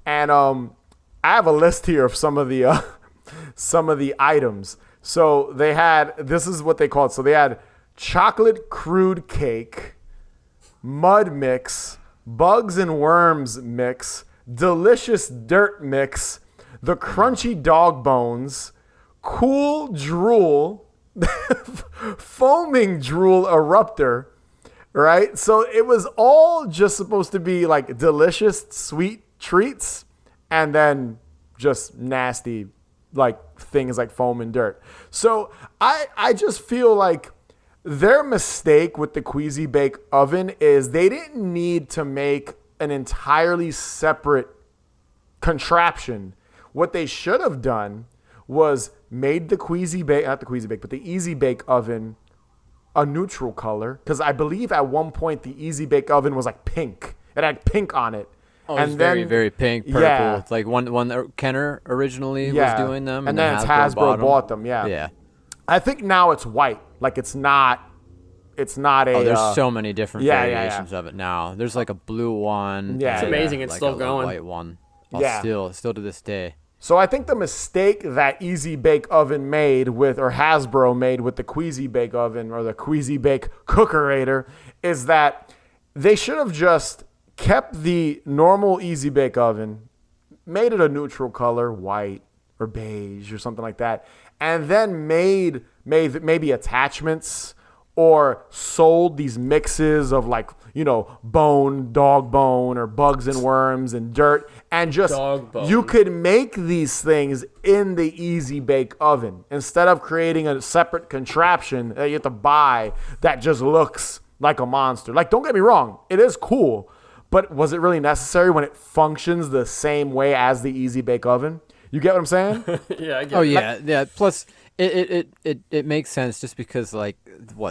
S1: And I have a list here of some of the items. So they had, this is what they called. So they had chocolate crude cake, mud mix, bugs and worms mix, delicious dirt mix, the crunchy dog bones, cool drool, foaming drool eruptor, right? So it was all just supposed to be like delicious, sweet treats, and then just nasty, like things like foam and dirt. So I just feel like their mistake with the Queasy Bake Oven is they didn't need to make an entirely separate contraption. What they should have done was made the Queasy Bake, not the Queasy Bake, but the Easy Bake Oven a neutral color. Because I believe at one point the Easy Bake Oven was like pink. It had pink on it.
S3: Oh, it was very, very pink, purple.
S1: Yeah.
S3: It's like one that Kenner originally was doing them.
S1: And then Hasbro bought them, yeah.
S3: Yeah.
S1: I think now it's white. Like it's not a...
S3: Oh, there's so many different variations of it now. There's like a blue one.
S1: Yeah,
S2: It's amazing. It's
S3: like
S2: still
S3: a
S2: going.
S3: white one.
S1: Yeah.
S3: Still to this day.
S1: So I think the mistake that Easy Bake Oven made with, or Hasbro made with the Queasy Bake Oven or the Queasy Bake Cookerator is that they should have just kept the normal Easy Bake Oven, made it a neutral color, white or beige or something like that, and then made maybe attachments or sold these mixes of like, bone, dog bone, or bugs and worms and dirt, and just you could make these things in the Easy Bake Oven instead of creating a separate contraption that you have to buy that just looks like a monster. Like, don't get me wrong, it is cool, but was it really necessary when it functions the same way as the Easy Bake Oven? You get what I'm saying?
S2: Yeah, I get
S3: Oh
S2: it.
S3: yeah. Plus, it makes sense just because like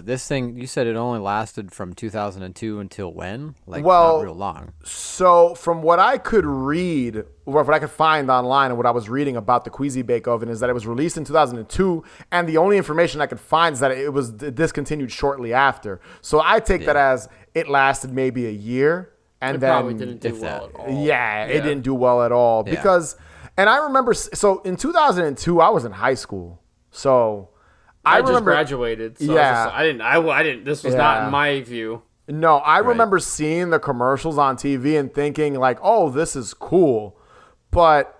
S3: this thing you said it only lasted from 2002 until when? Like
S1: Well,
S3: not real long.
S1: So from what I could read, or what I could find online and what I was reading about the Queasy Bake Oven is that it was released in 2002, and the only information I could find is that it was discontinued shortly after. So I take that as it lasted maybe a year, and
S2: It
S1: then
S2: probably didn't do
S3: if
S2: well
S3: that.
S2: at all.
S1: Yeah, it didn't do well at all because, and I remember, so in 2002 I was in high school, so
S2: I
S1: remember
S2: just graduated. So
S1: Yeah.
S2: I didn't. This was not
S1: Yeah.
S2: in my view.
S1: No, I remember seeing the commercials on TV and thinking like, oh, this is cool. But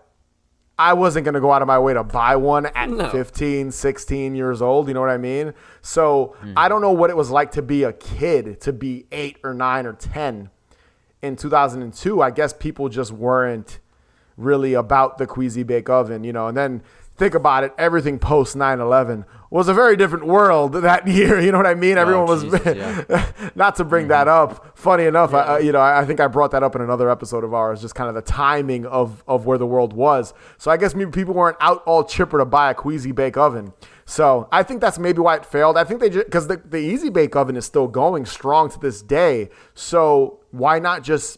S1: I wasn't going to go out of my way to buy one at 15, 16 years old. You know what I mean? So I don't know what it was like to be a kid, to be 8 or 9 or 10 in 2002. I guess people just weren't really about the Queasy Bake Oven, you know, and then think about it, everything post 9/11 was a very different world that year. You know what I mean? Everyone was,
S3: Jesus, yeah.
S1: not to bring that up. Funny enough, I think I brought that up in another episode of ours, just kind of the timing of where the world was. So I guess maybe people weren't out all chipper to buy a Queasy Bake Oven. So I think that's maybe why it failed. I think they just, because the Easy Bake Oven is still going strong to this day. So why not just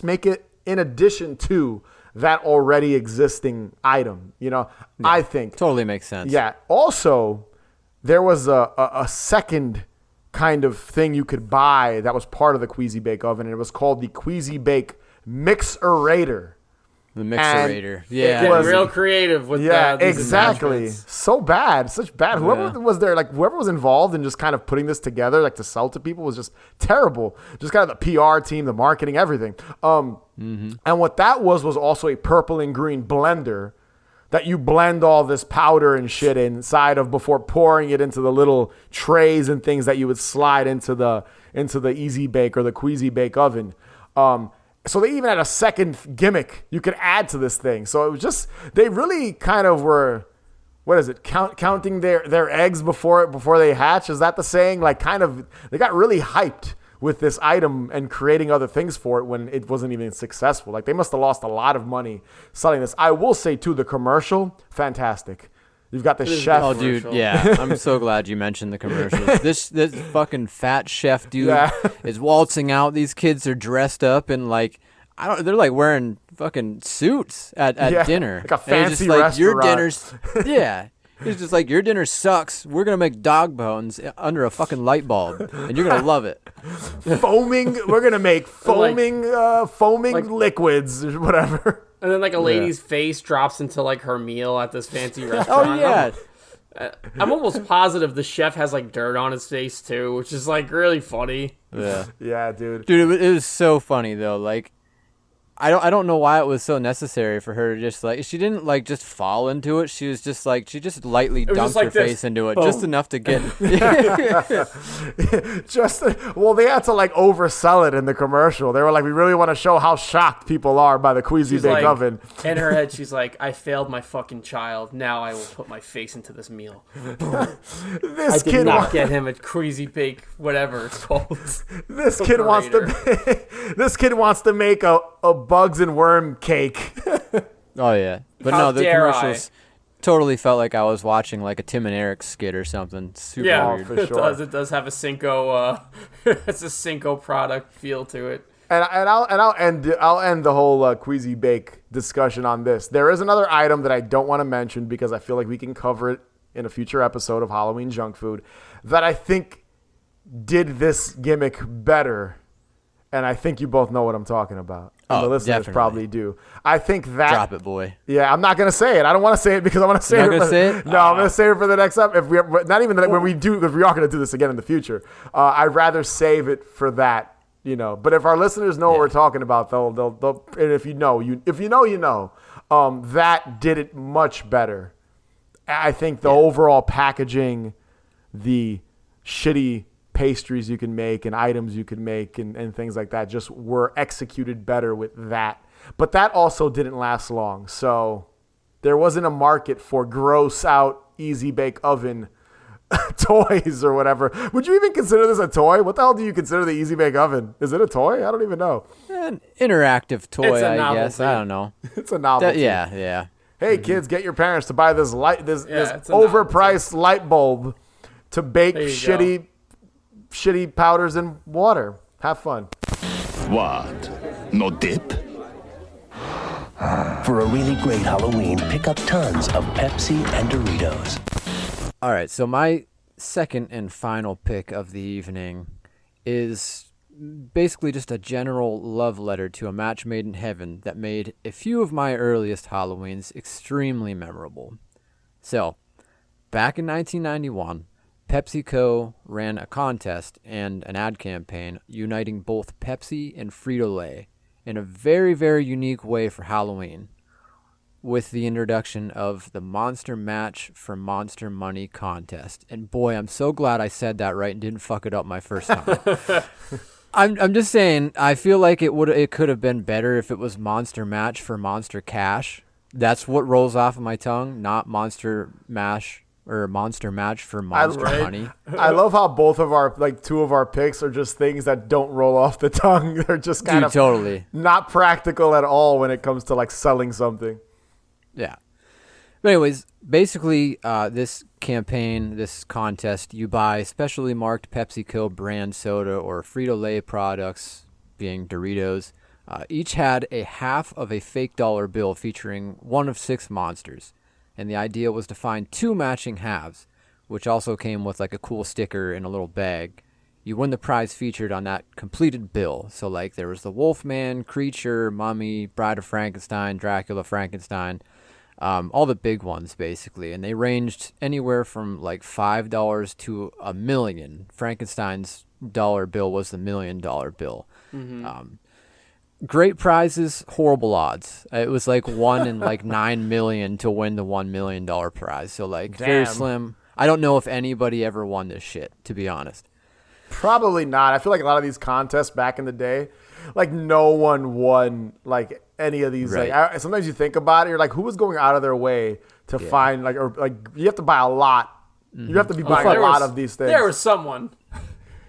S1: make it in addition to that already existing item, I think.
S3: Totally makes sense.
S1: Yeah. Also, there was a second kind of thing you could buy that was part of the Queasy Bake Oven, and it was called the Queasy Bake Mixerator.
S3: The Mixerator. Yeah.
S2: Getting
S1: was-
S2: real creative with these
S1: exactly.
S2: attachments.
S1: So bad, such bad. Whoever
S3: Yeah.
S1: was there, like whoever was involved in just kind of putting this together, like to sell to people, was just terrible. Just kind of the PR team, the marketing, everything. And what that was also a purple and green blender that you blend all this powder and shit inside of before pouring it into the little trays and things that you would slide into the Easy Bake or the Queasy Bake Oven. So they even had a second gimmick you could add to this thing. So it was just, they really kind of were, what is it, counting their eggs before they hatch? Is that the saying? Like kind of, they got really hyped with this item and creating other things for it when it wasn't even successful. Like they must have lost a lot of money selling this. I will say too, the commercial, fantastic. You've got the chef.
S3: Oh, dude, yeah. I'm so glad you mentioned the commercials. This fucking fat chef dude is waltzing out. These kids are dressed up in like, they're like wearing fucking suits at dinner.
S1: Like a
S3: And it's
S1: fancy
S3: just like, your
S1: restaurant.
S3: dinner's, yeah. It's just like, your dinner sucks. We're going to make dog bones under a fucking light bulb, and you're going to love it.
S1: Foaming, we're going to make foaming liquids or whatever.
S2: And then like a lady's face drops into like her meal at this fancy restaurant.
S3: Oh, yeah.
S2: I'm almost positive the chef has like dirt on his face too, which is like really funny.
S3: Yeah.
S1: Yeah, dude.
S3: Dude, it was so funny, though. Like, I don't know why it was so necessary for her to just like, she didn't like just fall into it. She was just like, she just lightly
S2: was
S3: dumped
S2: just like
S3: her
S2: this.
S3: face into it,
S2: Boom.
S3: just enough to get.
S1: They had to like oversell it in the commercial. They were like, we really want to show how shocked people are by the Queasy
S2: She's
S1: Bake
S2: like,
S1: Oven.
S2: in her head, she's like, I failed my fucking child. Now I will put my face into this meal. I
S1: This
S2: did
S1: kid,
S2: not get him a Queasy Bake, whatever it's called.
S1: this kid wants to, this kid wants to make a bugs and worm cake.
S3: Oh yeah, but
S2: How
S3: no, the
S2: dare
S3: commercials totally felt like I was watching like a Tim and Eric skit or something. Super
S2: Yeah,
S3: weird.
S1: for
S2: it
S1: sure.
S2: does. It does have a Cinco. It's a Cinco product feel to it.
S1: And I'll end the whole Queasy Bake discussion on this. There is another item that I don't want to mention because I feel like we can cover it in a future episode of Halloween Junk Food that I think did this gimmick better. And I think you both know what I'm talking about. And
S3: Oh,
S1: the listeners
S3: definitely.
S1: probably do. I think that.
S3: Drop it, boy.
S1: Yeah, I'm not gonna say it. I don't want to say it because I want to say
S3: You're
S1: it.
S3: not gonna say it?
S1: No, I'm gonna save it for the next up. If we not even when we do, because we are gonna do this again in the future. I'd rather save it for that. But if our listeners know what we're talking about, they'll. And if you know, you know. That did it much better. I think the overall packaging, the shitty pastries you can make and items you can make and things like that just were executed better with that. But that also didn't last long. So there wasn't a market for gross out Easy Bake Oven toys or whatever. Would you even consider this a toy? What the hell do you consider the Easy Bake Oven? Is it a toy? I don't even know.
S3: An interactive toy,
S2: It's a
S3: I
S2: novelty.
S3: guess. I don't know.
S1: It's a novelty.
S3: Yeah.
S1: Hey kids, get your parents to buy this this
S2: it's a
S1: overpriced light bulb to bake
S2: There you
S1: shitty powders in water. Have fun.
S9: What? No dip? For a really great Halloween, pick up tons of Pepsi and Doritos.
S3: All right, so my second and final pick of the evening is basically just a general love letter to a match made in heaven that made a few of my earliest Halloweens extremely memorable. So, back in 1991, PepsiCo ran a contest and an ad campaign uniting both Pepsi and Frito-Lay in a very, very unique way for Halloween, with the introduction of the Monster Match for Monster Money contest. And boy, I'm so glad I said that right and didn't fuck it up my first time. I'm just saying, I feel like it could have been better if it was Monster Match for Monster Cash. That's what rolls off of my tongue, not Monster Mash or Monster Match for Monster Money.
S1: I love how both of our two of our picks are just things that don't roll off the tongue. They're just kind of
S3: totally
S1: not practical at all when it comes to selling something.
S3: Yeah. But anyways, basically, this campaign, this contest, you buy specially marked PepsiCo brand soda or Frito-Lay products, being Doritos. Each had a half of a fake dollar bill featuring one of 6 monsters. And the idea was to find 2 matching halves, which also came with a cool sticker in a little bag. You win the prize featured on that completed bill. So there was the Wolfman, Creature, Mummy, Bride of Frankenstein, Dracula, Frankenstein, all the big ones basically. And they ranged anywhere from $5 to $1 million. Frankenstein's dollar bill was the $1 million bill. Mm-hmm. Great prizes, horrible odds. It was 1 in 9 million to win the $1 million prize. So very slim. I don't know if anybody ever won this shit, to be honest.
S1: Probably not. I feel like a lot of these contests back in the day, no one won any of these.
S3: Right.
S1: Sometimes you think about it, you're who was going out of their way to find you have to buy a lot. Mm-hmm. You have to be buying a lot of these things.
S2: There was someone.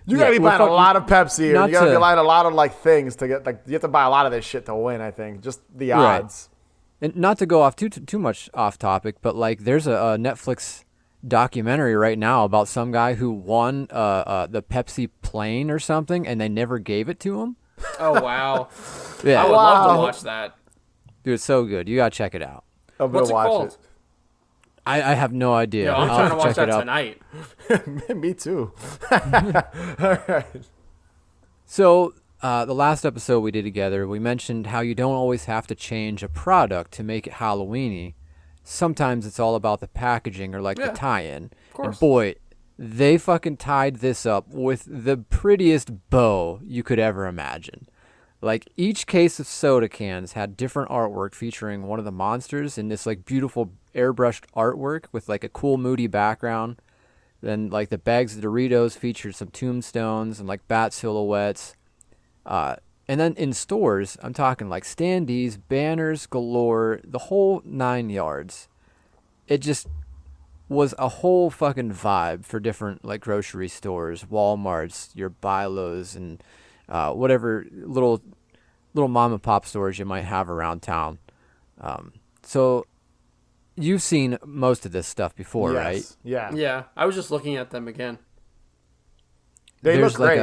S1: You gotta be buying a lot of Pepsi, or you gotta be buying a lot of things to get you have to buy a lot of this shit to win. I think just the odds.
S3: And not to go off too much off topic, but there's a Netflix documentary right now about some guy who won the Pepsi plane or something, and they never gave it to him.
S2: Oh wow!
S3: Yeah,
S2: I would love to watch that.
S3: Dude, it's so good. You gotta check it out.
S1: I'm gonna
S2: What's it
S1: watch
S2: called?
S1: it.
S3: I have no idea.
S2: Yeah, I'm trying to watch that tonight.
S1: Me too. All right.
S3: So, the last episode we did together, we mentioned how you don't always have to change a product to make it Halloween-y. Sometimes it's all about the packaging or the tie-in.
S2: Of course.
S3: And boy, they fucking tied this up with the prettiest bow you could ever imagine. Each case of soda cans had different artwork featuring one of the monsters in this beautiful airbrushed artwork with a cool moody background. Then the bags of Doritos featured some tombstones and bat silhouettes. And then in stores, I'm talking standees, banners galore, the whole 9 yards. It just was a whole fucking vibe for different grocery stores, Walmarts, your Bi-Los, and whatever little mom and pop stores you might have around town. So you've seen most of this stuff before, right?
S1: Yeah.
S2: Yeah, I was just looking at them again.
S1: They look great.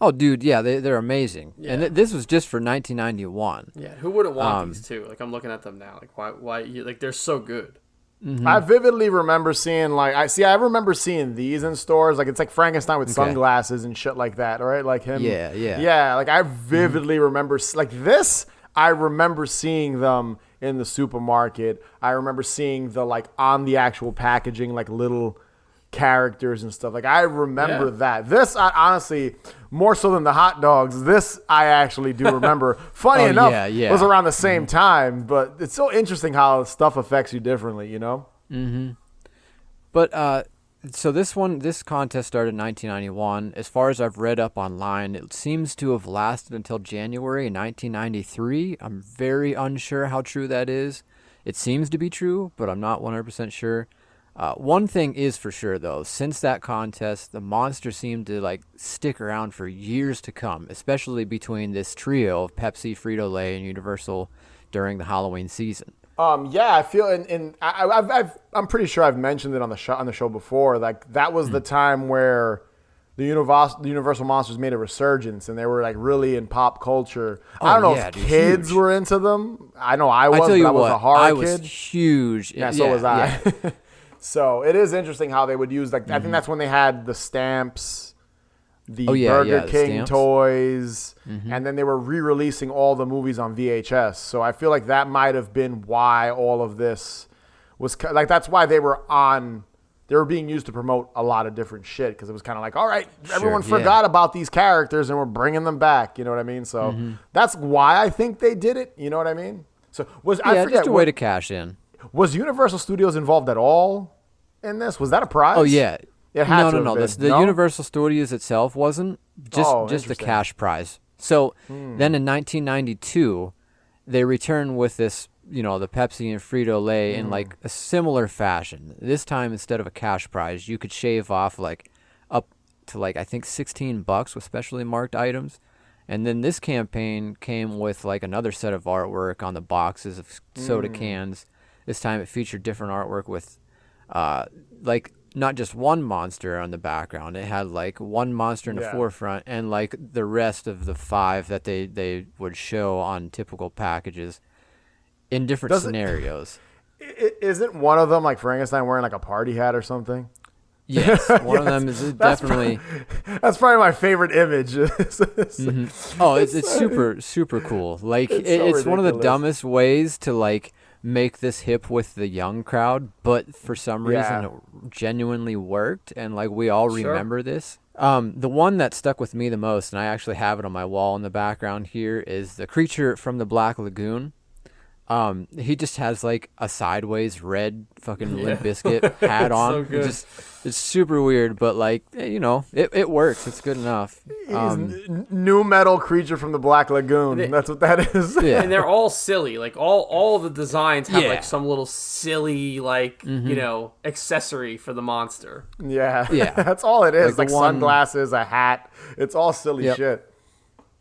S3: Oh, dude, yeah, they're amazing.
S2: Yeah.
S3: And this was just for 1991.
S2: Yeah, who wouldn't want these too? I'm looking at them now. Why? They're so good.
S3: Mm-hmm.
S1: I vividly remember seeing I remember seeing these in stores. It's Frankenstein with sunglasses and shit like that, right? Him.
S3: Yeah.
S1: Yeah, I vividly remember this. I remember seeing them in the supermarket. I remember seeing the on the actual packaging little characters and stuff. I remember that. This, I honestly, more so than the hot dogs, this I actually do remember. Funny enough, it was around the same time, but it's so interesting how stuff affects you differently, you know?
S3: Mm-hmm. But, so this contest started in 1991. As far as I've read up online, it seems to have lasted until January 1993. I'm very unsure how true that is. It seems to be true, but I'm not 100% sure. One thing is for sure, though, since that contest, the monsters seem to like stick around for years to come, especially between this trio of Pepsi, Frito-Lay, and Universal during the Halloween season.
S1: Yeah, I feel, and I'm pretty sure I've mentioned it on the show before. Like that was the time where the Universal monsters made a resurgence, and they were like really in pop culture. I don't know if kids were into them. I know I was, but I was a horror kid.
S3: I was huge.
S1: Yeah, so was I. Yeah. So it is interesting how they would use like I think that's when they had the stamps, the Burger King toys, and then they were re-releasing all the movies on VHS. So I feel like that might have been why all of this was like that's why they were being used to promote a lot of different shit because it was kind of like, all right, everyone forgot about these characters and we're bringing them back. You know what I mean? So that's why I think they did it. You know what I mean? So I forget
S3: just a way to cash in.
S1: Was Universal Studios involved at all in this? Was that a prize?
S3: Oh yeah.
S1: It had
S3: no. The Universal Studios itself wasn't just a cash prize. So then in 1992, they returned with this, the Pepsi and Frito-Lay in like a similar fashion. This time, instead of a cash prize, you could shave off like up to like I think $16 with specially marked items. And then this campaign came with like another set of artwork on the boxes of soda cans. This time it featured different artwork with like not just one monster on the background. It had like one monster in the forefront and like the rest of the 5 that they would show on typical packages in different scenarios.
S1: Isn't one of them like Frankenstein wearing like a party hat or something?
S3: Yes, one of them is definitely.
S1: That's probably my favorite image.
S3: Oh, it's super super cool. Like it's one of the dumbest ways to like make this hip with the young crowd, but for some reason it genuinely worked, and like we all remember this. The one that stuck with me the most, and I actually have it on my wall in the background here, is the creature from the Black Lagoon. He just has like a sideways red fucking Limp Bizkit hat on. So it's super weird, but like it works. It's good enough.
S1: New metal creature from the Black Lagoon. That's what that is.
S2: Yeah. And they're all silly. Like all the designs have like some little silly like accessory for the monster.
S1: Yeah. That's all it is. Like sunglasses, a hat. It's all silly shit.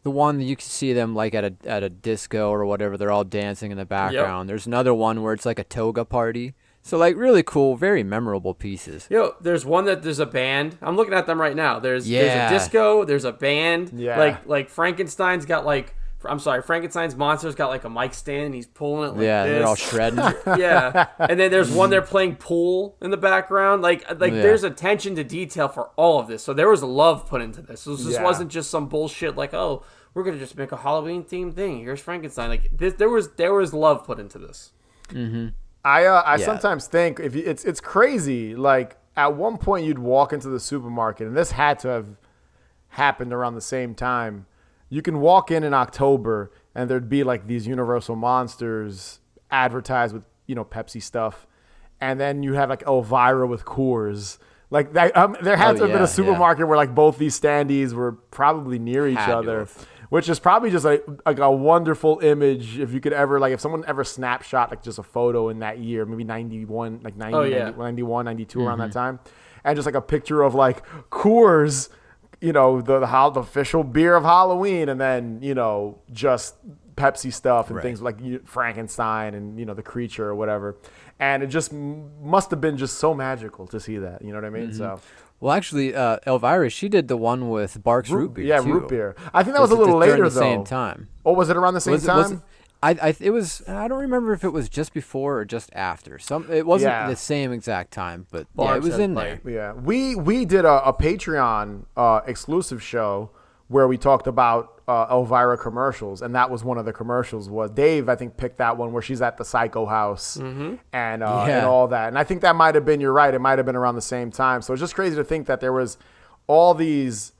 S3: The one that you can see them like at a disco or whatever, they're all dancing in the background. There's another one where it's like a toga party. So like really cool, very memorable pieces.
S2: There's one that there's a band. I'm looking at them right now. There's a disco, there's a band. Yeah. Like Frankenstein's got like Frankenstein's monster's got like a mic stand and he's pulling it like this.
S3: They're all shredding.
S2: Yeah. And then there's one they're playing pool in the background. Like there's attention to detail for all of this. So there was love put into this. So this wasn't just some bullshit like, oh, we're gonna just make a Halloween themed thing. Here's Frankenstein. Like there was love put into this.
S3: Mm-hmm.
S1: I sometimes think it's crazy. Like at one point you'd walk into the supermarket, and this had to have happened around the same time. You can walk in October, and there'd be like these Universal monsters advertised with Pepsi stuff, and then you have like Elvira with Coors. Like that, there had to have been a supermarket where like both these standees were probably near each other. Which is probably just like a wonderful image if you could ever, like if someone ever snapshot like just a photo in that year, maybe 91, like 91, 92 around that time. And just like a picture of like Coors, the official beer of Halloween, and then, just Pepsi stuff and things like Frankenstein and, the creature or whatever. And it just must have been just so magical to see that, you know what I mean? So...
S3: Well, actually, Elvira, she did the one with Barks Root Beer.
S1: Yeah,
S3: too.
S1: Root Beer. I think that was a little later,
S3: during
S1: though.
S3: the same time.
S1: Oh, was it around the same time?
S3: It was. I don't remember if it was just before or just after. It wasn't the same exact time, but it was in there.
S1: Yeah, we did a Patreon exclusive show where we talked about Elvira commercials, and that was one of the commercials. Was Dave, I think, picked that one where she's at the Psycho House and all that. And I think that might have been, you're right, it might have been around the same time. So it's just crazy to think that there was all these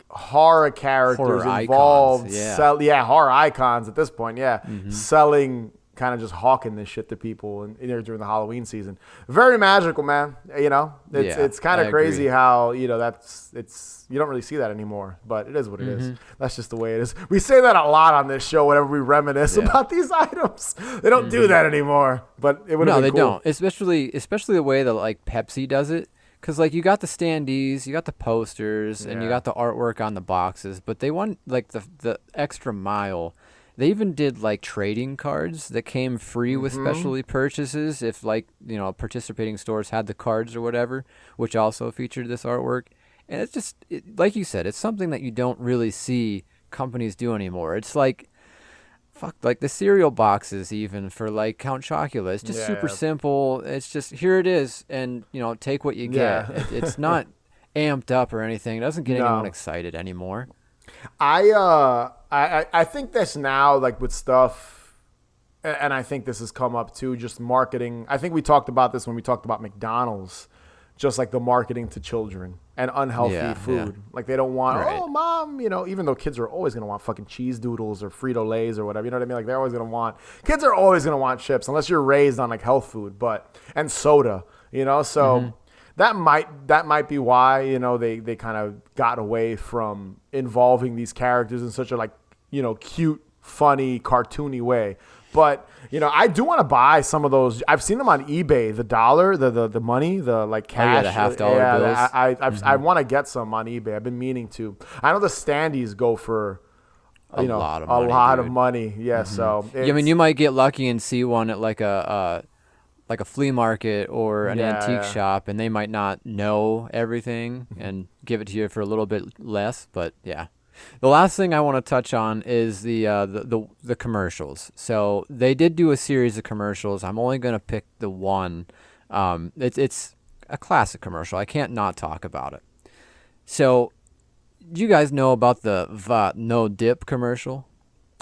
S1: horror characters involved.
S3: Icons,
S1: horror icons at this point, selling kind of just hawking this shit to people in there during the Halloween season. Very magical, man. It's kind of crazy how you don't really see that anymore, but it is what it is. That's just the way it is. We say that a lot on this show whenever we reminisce about these items. They don't do that anymore, but it would have been cool.
S3: No, they don't. Especially the way that like Pepsi does it. Because, like, you got the standees, you got the posters, and you got the artwork on the boxes, but they want, like, the extra mile. They even did, like, trading cards that came free with specialty purchases if, like, participating stores had the cards or whatever, which also featured this artwork. And it's just, like you said, it's something that you don't really see companies do anymore. It's like, like the cereal boxes even for like Count Chocula. It's just super simple. It's just, here it is, and take what you get. It's not amped up or anything. It doesn't get anyone excited anymore.
S1: I think that's now, like, with stuff, and I think this has come up too, just marketing. I think we talked about this when we talked about McDonald's, just like the marketing to children and unhealthy food. Yeah. Like, they don't want, oh, mom, even though kids are always going to want fucking cheese doodles or Frito-Lays or whatever, you know what I mean? Like, kids are always going to want chips unless you're raised on, like, health food, and soda, so that might be why, they kind of got away from involving these characters in such a, like, cute, funny, cartoony way. But, I do want to buy some of those. I've seen them on eBay, the dollar, the money, the, like, cash.
S3: The $50 bills.
S1: I want to get some on eBay. I've been meaning to. I know the standees go for,
S3: a lot of money.
S1: Yeah, so.
S3: I mean, you might get lucky and see one at, like a flea market or an antique shop, and they might not know everything and give it to you for a little bit less. But, yeah. The last thing I want to touch on is the commercials. So they did do a series of commercials. I'm only going to pick the one. It's a classic commercial. I can't not talk about it. So, do you guys know about the no dip commercial?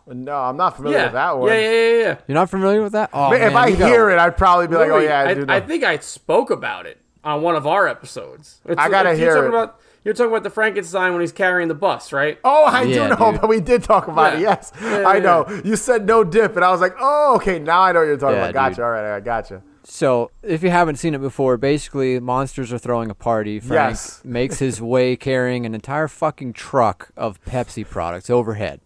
S1: No, I'm not familiar with that one.
S2: Yeah.
S3: You're not familiar with that? Oh,
S1: if I hear it, I'd probably be like, oh yeah, I do know.
S2: I think I spoke about it on one of our episodes.
S1: I gotta hear it.
S2: You're talking about the Frankenstein when he's carrying the bus, right?
S1: Oh, I do know, but we did talk about it, yes. I know. You said no dip, and I was like, oh, okay, now I know what you're talking about. Gotcha, all right, I gotcha.
S3: So, if you haven't seen it before, basically, monsters are throwing a party. Frank makes his way carrying an entire fucking truck of Pepsi products overhead.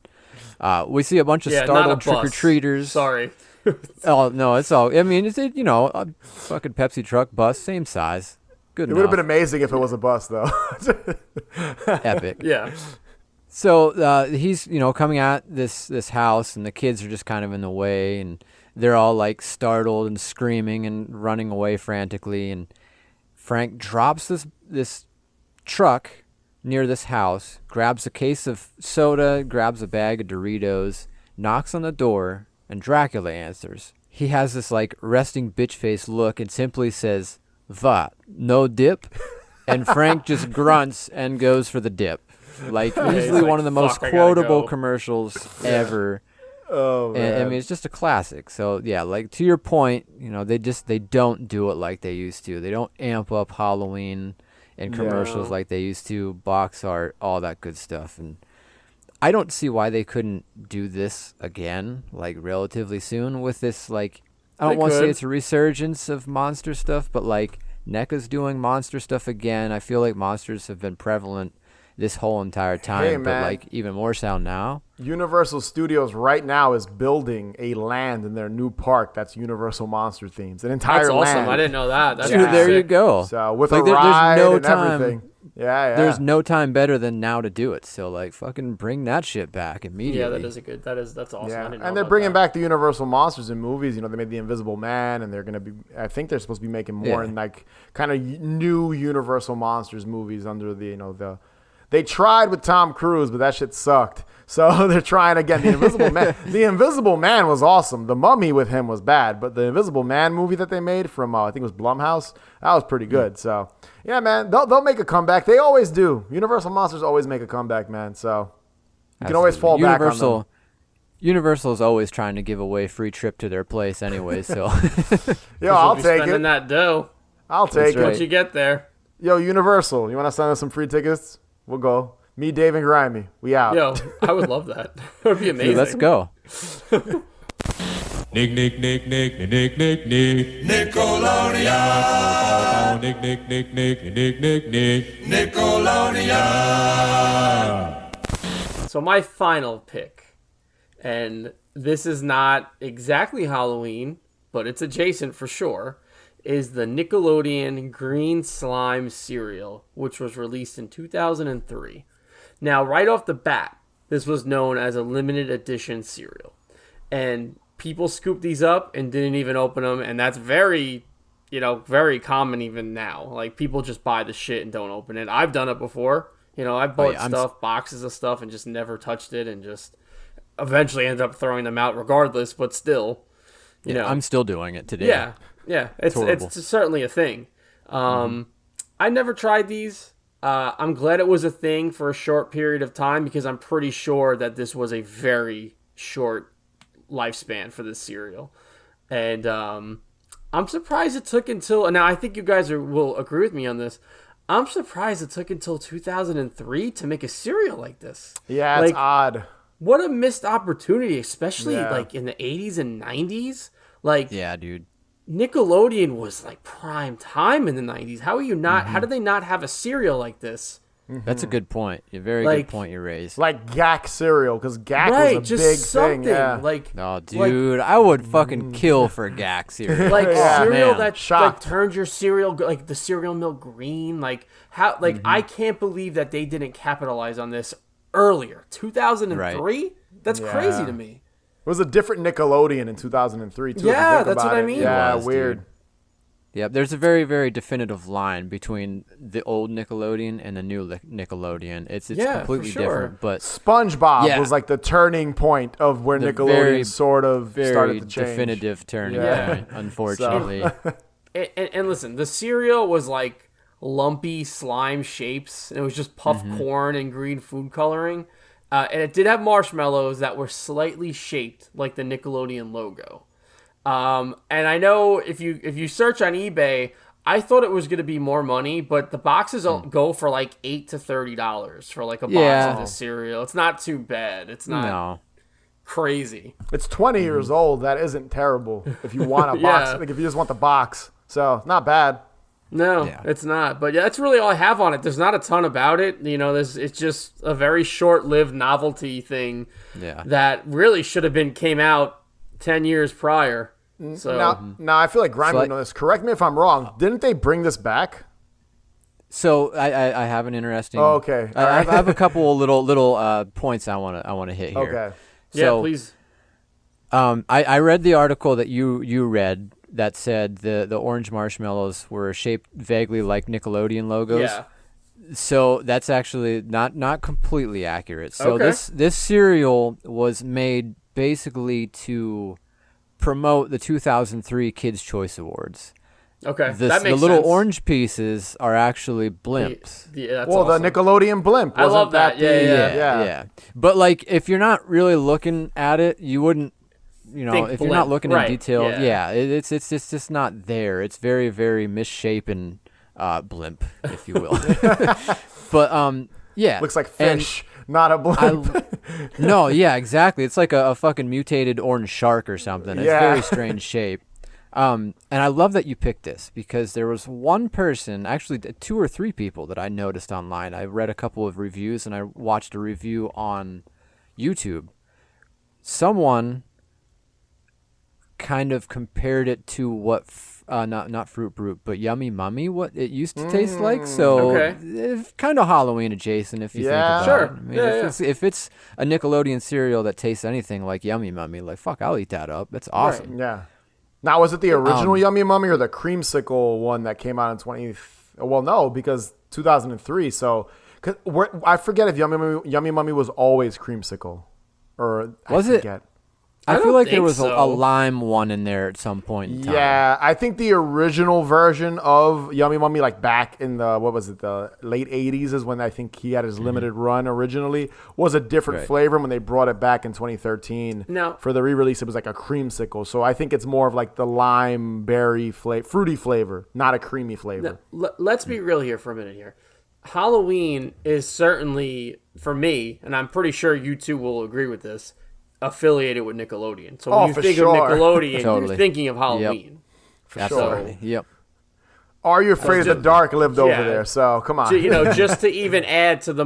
S3: We see a bunch of startled trick-or-treaters.
S2: Sorry.
S3: Oh, no, it's all, I mean, it's a fucking Pepsi truck, bus, same size. Good enough.
S1: It would have been amazing if it was a bus, though.
S3: Epic.
S2: Yeah.
S3: So he's, coming at this house, and the kids are just kind of in the way, and they're all, like, startled and screaming and running away frantically. And Frank drops this truck near this house, grabs a case of soda, grabs a bag of Doritos, knocks on the door, and Dracula answers. He has this, like, resting bitch face look and simply says, "What? No dip?" And Frank just grunts and goes for the dip. Like, easily one of the most quotable commercials ever.
S1: Oh, man.
S3: And I mean, it's just a classic. So, yeah, like, to your point, they don't do it like they used to. They don't amp up Halloween and commercials like they used to, box art, all that good stuff. And I don't see why they couldn't do this again, like, relatively soon with this, like, I don't want to say it's a resurgence of monster stuff, but, like, NECA's doing monster stuff again. I feel like monsters have been prevalent this whole entire time, but, like, even more so now.
S1: Universal Studios right now is building a land in their new park that's Universal Monster themes. An entire land.
S2: That's awesome. I didn't know that. That's
S3: there you go.
S1: So with, like, a ride and everything. Yeah.
S3: There's no time better than now to do it. So, like, fucking bring that shit back immediately.
S2: Yeah, that's awesome.
S1: Yeah. And they're bringing back the Universal Monsters in movies. They made The Invisible Man, and they're going to be, I think they're supposed to be making more in, like, kind of new Universal Monsters movies under the, they tried with Tom Cruise, but that shit sucked. So they're trying again. The Invisible Man. The Invisible Man was awesome. The Mummy with him was bad, but the Invisible Man movie that they made from I think it was Blumhouse, that was pretty good. So yeah, man, they'll make a comeback. They always do. Universal Monsters always make a comeback, man. So you can always fall back on them.
S3: Universal is always trying to give away free trip to their place anyway. So
S1: yo, I'll take it.
S2: Spending that dough.
S1: I'll take it.
S2: Once you get there.
S1: Yo, Universal, you want to send us some free tickets? We'll go. Me, Dave, and Grimy. We out.
S2: Yo, I would love that. That would be amazing.
S3: Dude, let's go.
S10: Nick, Nick, Nick, Nick, Nick, Nick, Nick. Nickelodeon. Nick, Nick, Nick, Nick, Nick, Nick, Nick. Nickelodeon.
S2: So my final pick, and this is not exactly Halloween, but it's adjacent for sure, is the Nickelodeon Green Slime cereal, which was released in 2003. Now, right off the bat, this was known as a limited edition cereal. And people scooped these up and didn't even open them, and that's very, very common even now. Like, people just buy the shit and don't open it. I've done it before. I've bought boxes of stuff, and just never touched it, and just eventually ended up throwing them out regardless, but still,
S3: I'm still doing it today.
S2: Yeah, it's certainly a thing. I never tried these. I'm glad it was a thing for a short period of time, because I'm pretty sure that this was a very short lifespan for this cereal. And I'm surprised it took until, now I think you guys will agree with me on this, I'm surprised it took until 2003 to make a cereal like this.
S1: Yeah, it's odd.
S2: What a missed opportunity, especially like in the 80s and 90s. Like,
S3: yeah, dude.
S2: Nickelodeon was like prime time in the 90s. How are you not? How did they not have a cereal like this?
S3: That's a good point. A very good point you raised.
S1: Like Gak cereal, because Gak was a big thing. Yeah.
S2: Like,
S3: oh, dude, I would fucking kill for Gak cereal.
S2: Like cereal that like turns your cereal, like the cereal milk green. Like how? Like I can't believe that they didn't capitalize on this earlier. 2003. That's crazy to me.
S1: It was a different Nickelodeon in 2003 too.
S2: Yeah, that's what I mean.
S1: Yeah, weird.
S3: Dude. Yeah, there's a very, very definitive line between the old Nickelodeon and the new Nickelodeon. It's completely different. But
S1: SpongeBob was like the turning point of where Nickelodeon sort of started to change.
S3: Definitive turning point, unfortunately.
S2: And listen, the cereal was like lumpy slime shapes, and it was just puffed corn and green food coloring. And it did have marshmallows that were slightly shaped like the Nickelodeon logo. And I know if you search on eBay, I thought it was going to be more money, but the boxes go for like $8 to $30 for like a box of this cereal. It's not too bad. It's not crazy.
S1: It's 20 years old. That isn't terrible if you want a box. Like if you just want the box. So not bad.
S2: No, it's not. But yeah, that's really all I have on it. There's not a ton about it. It's just a very short-lived novelty thing that really should have came out 10 years prior. So
S1: now I feel like Grimy would know this. Correct me if I'm wrong. Didn't they bring this back?
S3: So I have an interesting.
S1: Oh, okay.
S3: I have a couple little points I want to hit here.
S1: Okay.
S3: So,
S2: yeah, please.
S3: I read the article that you read that said the orange marshmallows were shaped vaguely like Nickelodeon logos.
S2: Yeah.
S3: So that's actually not completely accurate. So this cereal was made basically to promote the 2003 Kids' Choice Awards.
S2: Okay,
S3: that makes
S2: sense.
S3: The little orange pieces are actually blimps.
S2: Yeah, that's
S1: awesome. The Nickelodeon blimp.
S2: I love that.
S1: Yeah.
S3: But like, if you're not really looking at it, you wouldn't. If you're not looking in detail, it's just not there. It's very, very misshapen blimp, if you will. But
S1: looks like fish, not a blimp.
S3: No, yeah, exactly. It's like a fucking mutated orange shark or something. It's very strange shape. And I love that you picked this, because there was one person, actually 2 or 3 people that I noticed online. I read a couple of reviews and I watched a review on YouTube. Someone kind of compared it to what not Fruit Brute, but Yummy Mummy, what it used to taste like. So it's kind of Halloween adjacent if you think about it. I mean, if it's a Nickelodeon cereal that tastes anything like Yummy Mummy, like fuck, I'll eat that up. That's awesome.
S1: Right. Yeah. Now, was it the original Yummy Mummy or the creamsicle one that came out in Well, no, because 2003. So, I forget if Yummy Mummy was always creamsicle, or
S3: was
S1: I forget.
S3: It? I feel like there was a lime one in there at some point in time.
S1: Yeah, I think the original version of Yummy Mummy, like back in the late 80s is when I think he had his limited run originally, was a different flavor. When they brought it back in 2013 for the re-release, it was like a creamsicle. So I think it's more of like the lime berry fruity flavor, not a creamy flavor.
S2: Now, let's be real here for a minute here. Halloween is certainly, for me, and I'm pretty sure you two will agree with this, affiliated with Nickelodeon. So
S1: Oh,
S2: when you
S1: for
S2: think
S1: sure.
S2: of Nickelodeon,
S3: Totally.
S2: you're thinking of Halloween.
S3: Absolutely. Yep.
S1: Are You Afraid of the
S2: just-
S1: Dark lived over
S2: yeah.
S1: there, so come on.
S2: Just to even add to the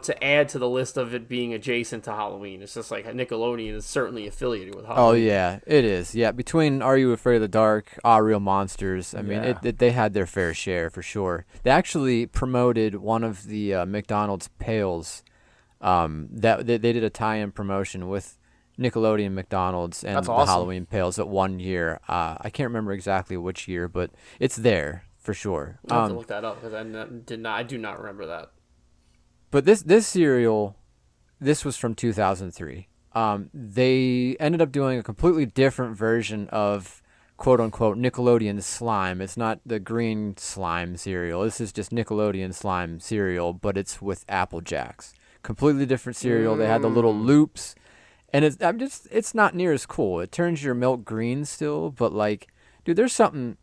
S2: to add to the list of it being adjacent to Halloween. It's just like Nickelodeon is certainly affiliated with Halloween.
S3: Oh yeah, it is. Yeah, between Are You Afraid of the Dark, Ah Real Monsters. I mean, they had their fair share for sure. They actually promoted one of the McDonald's pails. That they did a tie-in promotion with Nickelodeon, McDonald's, and
S1: That's
S3: the
S1: awesome.
S3: Halloween pails at one year. I can't remember exactly which year, but it's there for sure.
S2: I have to look that up because I do not remember that.
S3: But this cereal, this was from 2003. They ended up doing a completely different version of quote unquote Nickelodeon slime. It's not the green slime cereal. This is just Nickelodeon slime cereal, but it's with Apple Jacks. Completely different cereal. They had the little loops, and it's not near as cool. It turns your milk green still, but like, dude, there's something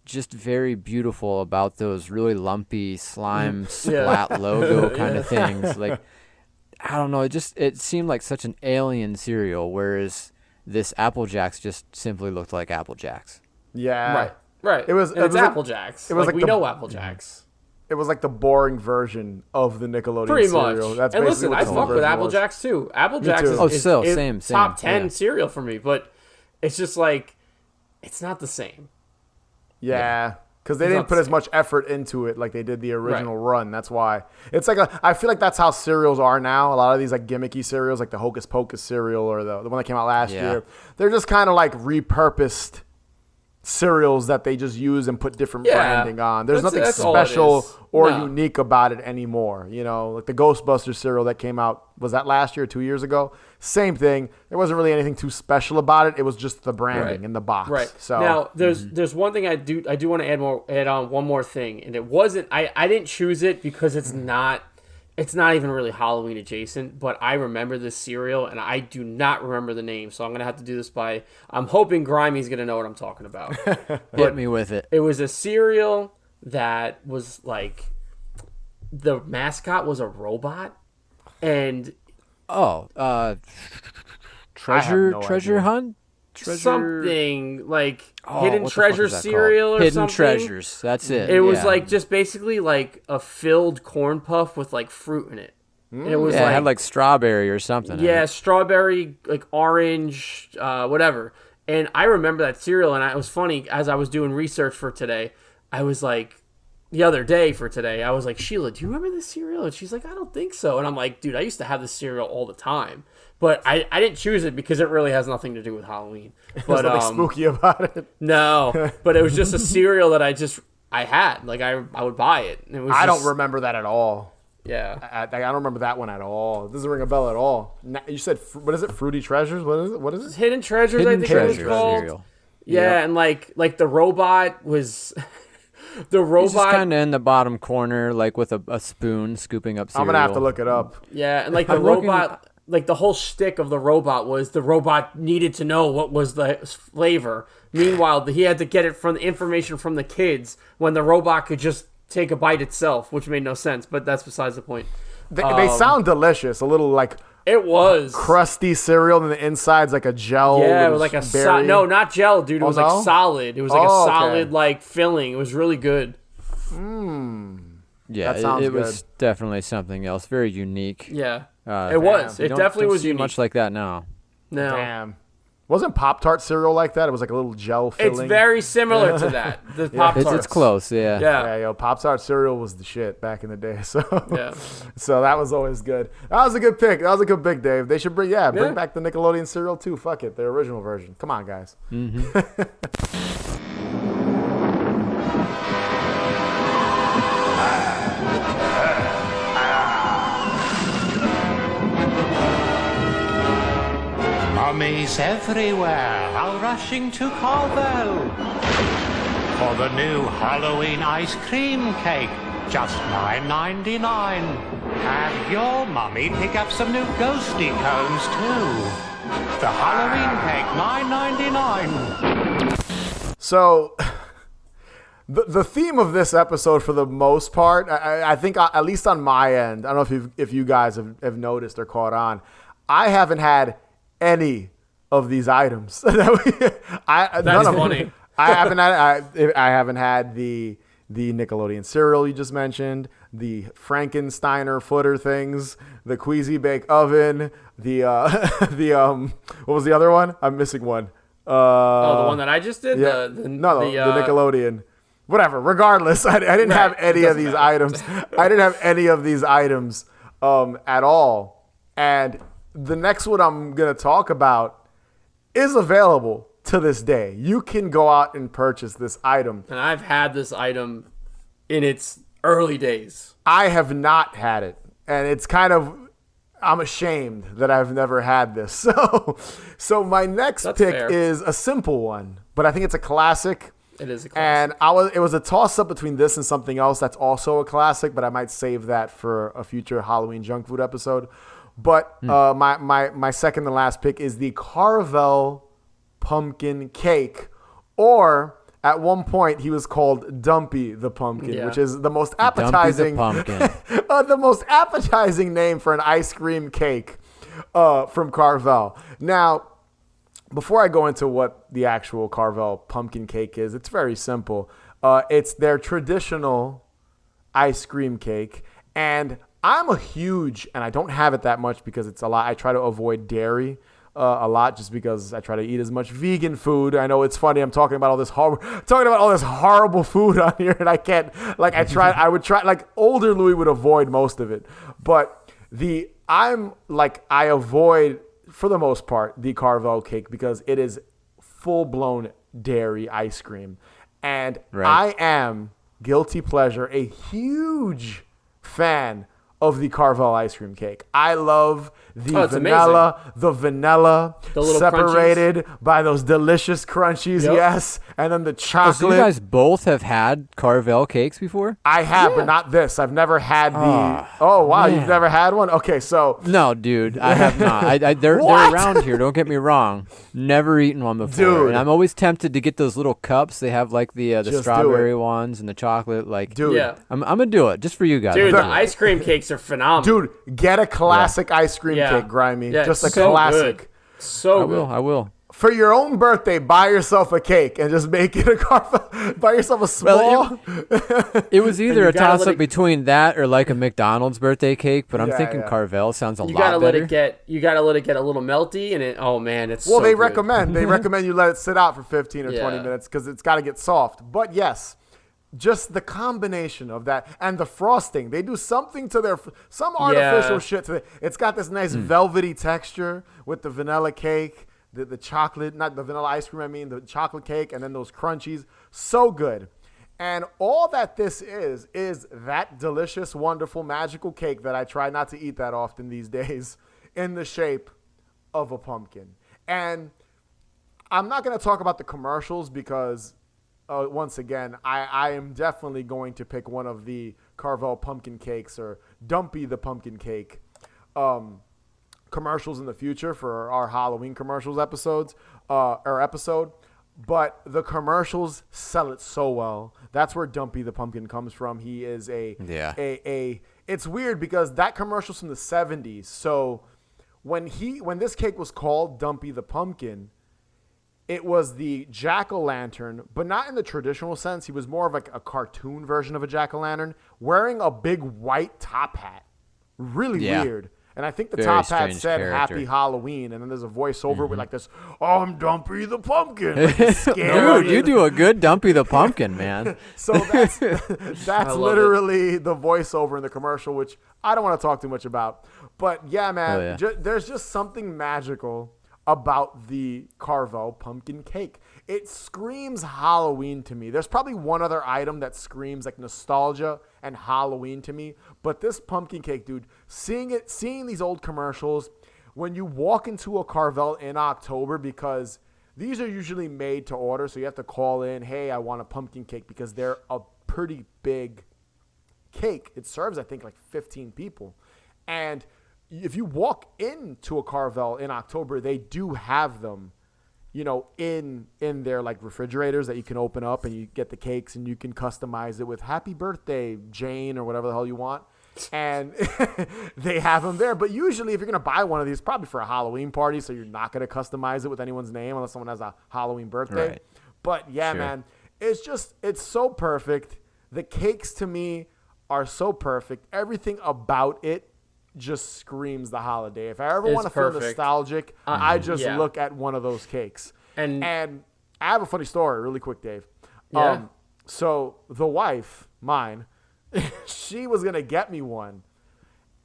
S3: just very beautiful about those really lumpy slime splat logo kind of things. Like, I don't know, it seemed like such an alien cereal, whereas this Apple Jacks just simply looked like Apple Jacks.
S1: Yeah.
S2: Right.
S1: It was.
S2: And it's
S1: like-
S2: Apple Jacks.
S1: It was
S2: like
S1: like
S2: we
S1: the-
S2: know Apple Jacks.
S1: It was like the boring version of the Nickelodeon
S2: Pretty much.
S1: cereal. That's
S2: And
S1: basically
S2: listen,
S1: what
S2: I
S1: the
S2: fuck with
S1: version
S2: Apple
S1: was.
S2: Jacks too. Apple Jacks
S1: too.
S2: is,
S3: Oh,
S2: is
S3: same,
S2: top 10
S3: yeah.
S2: cereal for me, but it's just like it's not the same.
S1: Yeah. Because they
S2: It's
S1: didn't
S2: not
S1: put
S2: the
S1: as much effort into it like they did the original run. That's why. It's like I feel like that's how cereals are now. A lot of these like gimmicky cereals, like the Hocus Pocus cereal or the one that came out last year, they're just kind of like repurposed cereals that they just use and put different branding on. There's nothing
S2: that's all it
S1: special
S2: is.
S1: or
S2: No.
S1: unique about it anymore. You know, like the Ghostbusters cereal that came out, was that last year or 2 years ago? Same thing. There wasn't really anything too special about it. It was just the branding in the box.
S2: Right.
S1: So
S2: now there's one thing I do want to add on one more thing, and it wasn't I didn't choose it because it's not even really Halloween adjacent, but I remember this cereal and I do not remember the name, so I'm gonna have to do this I'm hoping Grimey's gonna know what I'm talking about.
S3: Hit me with it.
S2: It was a cereal that was like the mascot was a robot, and
S3: treasure
S1: no
S3: treasure
S1: idea.
S3: hunt.
S2: something like
S3: Oh,
S2: Hidden
S3: what the fuck
S2: Treasure
S3: is that called?
S2: cereal or
S3: Hidden
S2: something.
S3: Treasures. That's it.
S2: It was
S3: yeah.
S2: like just basically like a filled corn puff with like fruit in it. And it was
S3: it
S2: like,
S3: had like strawberry or something. in
S2: yeah,
S3: it.
S2: strawberry, like orange, whatever. And I remember that cereal, and it was funny as I was doing research for today. I was like, the other day for today, I was like, Sheila, do you remember this cereal? And she's like, I don't think so. And I'm like, dude, I used to have this cereal all the time, but I didn't choose it because it really has nothing to do with Halloween. But
S1: there's nothing spooky about it.
S2: no, but it was just a cereal that I had. Like I would buy it. And it was
S1: I
S2: just-
S1: don't remember that at all.
S2: Yeah.
S1: I don't remember that one at all. It doesn't ring a bell at all. You said, what is it? Fruity Treasures? What is it? What is it?
S2: Hidden Treasures,
S3: Hidden
S2: I think
S3: Treasures
S2: it was called.
S3: cereal.
S2: Yeah, and like the robot was the
S3: He's just
S2: robot.
S3: kind of in the bottom corner, like with a spoon, scooping up cereal.
S1: I'm going to have to look it up.
S2: Yeah, and like the
S3: I'm looking
S2: robot, like the whole shtick of the robot was the robot needed to know what was the flavor. Meanwhile, he had to get it from the information from the kids when the robot could just take a bite itself, which made no sense. But that's besides the point.
S1: They sound delicious. A little like
S2: It was
S1: crusty cereal, and the inside's like a gel.
S2: Yeah, it
S1: with
S2: was like a
S1: berry.
S2: no, not gel, dude. It
S1: Oh,
S2: was
S1: no?
S2: like solid. It was like
S1: Oh,
S2: a
S1: okay.
S2: solid like filling. It was really good.
S3: Yeah,
S1: That sounds
S3: it was
S1: good.
S3: definitely something else, very unique.
S2: Yeah,
S3: Uh,
S2: it was.
S3: You
S2: It
S3: don't-
S2: definitely
S3: don't
S2: was
S3: see
S2: unique.
S3: much like that now.
S2: No,
S1: Damn. Wasn't Pop-Tart cereal like that? It was like a little gel filling.
S2: it's very similar to that. The Pop Tarts.
S3: It's close, yeah.
S2: Yeah.
S1: Yeah, yo, Pop-Tart cereal was the shit back in the day. So,
S2: Yeah.
S1: so that was always good. That was a good pick. That was a good pick, Dave. They should bring
S2: Yeah.
S1: back the Nickelodeon cereal too. Fuck it, the original version. Come on, guys.
S11: Mummies everywhere are rushing to Carvel for the new Halloween ice cream cake, just $9.99. Have your mummy pick up some new ghosty cones too. The Halloween cake, $9.99.
S1: So, the theme of this episode, for the most part, I think at least on my end, I don't know if you guys have noticed or caught on, I haven't had any of these items. That's
S2: funny.
S1: I haven't had the Nickelodeon cereal you just mentioned, the Frankensteiner footer things, the Queasy Bake Oven, the what was the other one? I'm missing one.
S2: The one that I just did.
S1: Yeah, the Nickelodeon. Whatever. Regardless, I didn't have any of these items. I didn't have any of these items at all. And the next one I'm gonna talk about is available to this day. You can go out and purchase this item.
S2: And I've had this item in its early days.
S1: I have not had it. And it's I'm ashamed that I've never had this. So my next pick is a simple one, but I think it's a classic.
S2: It is a classic.
S1: And it was a toss-up between this and something else that's also a classic, but I might save that for a future Halloween junk food episode. But my second and last pick is the Carvel pumpkin cake, or at one point he was called Dumpy the Pumpkin, which is the most appetizing the most appetizing name for an ice cream cake from Carvel. Now, before I go into what the actual Carvel pumpkin cake is, it's very simple. It's their traditional ice cream cake, and I'm a huge, and I don't have it that much because it's a lot. I try to avoid dairy a lot just because I try to eat as much vegan food. I know it's funny. I'm talking about all this horrible food on here, and I can't. Like I would try. Like older Louis would avoid most of it, but I avoid for the most part the Carvel cake because it is full blown dairy ice cream, and I am guilty pleasure a huge fan of the Carvel ice cream cake. I love the vanilla, the little separated crunchies by those delicious crunchies, yes, and then the chocolate.
S3: So you guys both have had Carvel cakes before?
S1: I have, but not this. I've never had the. Oh wow, man. You've never had one? Okay, so
S3: no, dude, I have not. They're around here. Don't get me wrong. Never eaten one before, dude. And I'm always tempted to get those little cups. They have like the strawberry ones and the chocolate. Like,
S1: dude,
S3: I'm gonna do it just for you guys.
S2: Dude, the ice cream cakes are phenomenal.
S1: Dude, get a classic ice cream cake, Grimy. Just a classic.
S2: Good. So good.
S3: I will.
S1: For your own birthday, buy yourself a cake and just make it a Carvel. Buy yourself a small.
S3: Well, it was either a toss-up between that or like a McDonald's birthday cake, but I'm thinking Carvel sounds a lot better.
S2: You gotta let it get a little melty, and it's
S1: well,
S2: so
S1: they
S2: good.
S1: recommend you let it sit out for 15 or 20 minutes because it's got to get soft. But yes, just the combination of that and the frosting. They do something to some artificial shit to it. It's got this nice velvety texture with the vanilla cake, the chocolate, not the vanilla ice cream, I mean the chocolate cake, and then those crunchies. So good. And all that this is that delicious, wonderful, magical cake that I try not to eat that often these days in the shape of a pumpkin. And I'm not going to talk about the commercials because once again, I am definitely going to pick one of the Carvel pumpkin cakes or Dumpy the pumpkin cake commercials in the future for our Halloween commercials episode. But the commercials sell it so well. That's where Dumpy the pumpkin comes from. He is it's weird because that commercial's from the 70s. So when this cake was called Dumpy the pumpkin, it was the jack-o'-lantern, but not in the traditional sense. He was more of like a cartoon version of a jack-o'-lantern, wearing a big white top hat. Really weird. And I think the top hat said character. Happy Halloween, and then there's a voiceover with like this, I'm Dumpy the pumpkin.
S3: Dude, you do a good Dumpy the pumpkin, man.
S1: So that's literally the voiceover in the commercial, which I don't want to talk too much about. But yeah, man, there's just something magical about the Carvel pumpkin cake. It screams Halloween to me. There's probably one other item that screams like nostalgia and Halloween to me, but this pumpkin cake, dude, seeing these old commercials, when you walk into a Carvel in October, because these are usually made to order, so you have to call in, hey, I want a pumpkin cake, because they're a pretty big cake. It serves, I think, like 15 people. And if you walk into a Carvel in October, they do have them, you know, in their like refrigerators that you can open up and you get the cakes and you can customize it with happy birthday, Jane, or whatever the hell you want. and they have them there. But usually, if you're gonna buy one of these, probably for a Halloween party, so you're not gonna customize it with anyone's name unless someone has a Halloween birthday.
S3: Right.
S1: But yeah, man, it's so perfect. The cakes to me are so perfect. Everything about it just screams the holiday. If I ever want to feel nostalgic, I just look at one of those cakes. And I have a funny story, really quick, Dave.
S2: Yeah.
S1: So the wife, mine, she was gonna get me one,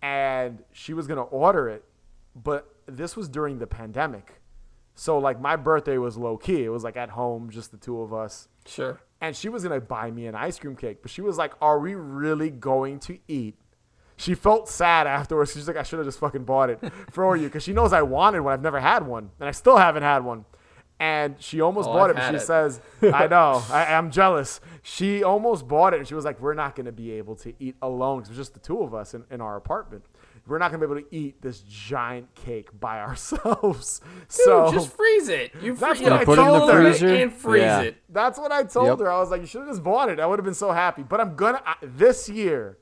S1: and she was gonna order it, but this was during the pandemic. So like my birthday was low key. It was like at home, just the two of us.
S2: Sure.
S1: And she was gonna buy me an ice cream cake, but she was like, "Are we really going to eat?" She felt sad afterwards. She's like, "I should have just fucking bought it for you," because she knows I wanted one. I've never had one, and I still haven't had one. And she almost bought it, but she says, "I know, I'm jealous." She almost bought it, and she was like, "We're not gonna be able to eat alone, because it was just the two of us in our apartment. We're not gonna be able to eat this giant cake by ourselves." So
S2: just freeze it.
S1: That's what I
S3: put it in the
S1: told her.
S3: freezer
S2: And freeze it.
S1: That's what I told her. I was like, "You should have just bought it. I would have been so happy." But I'm gonna this year.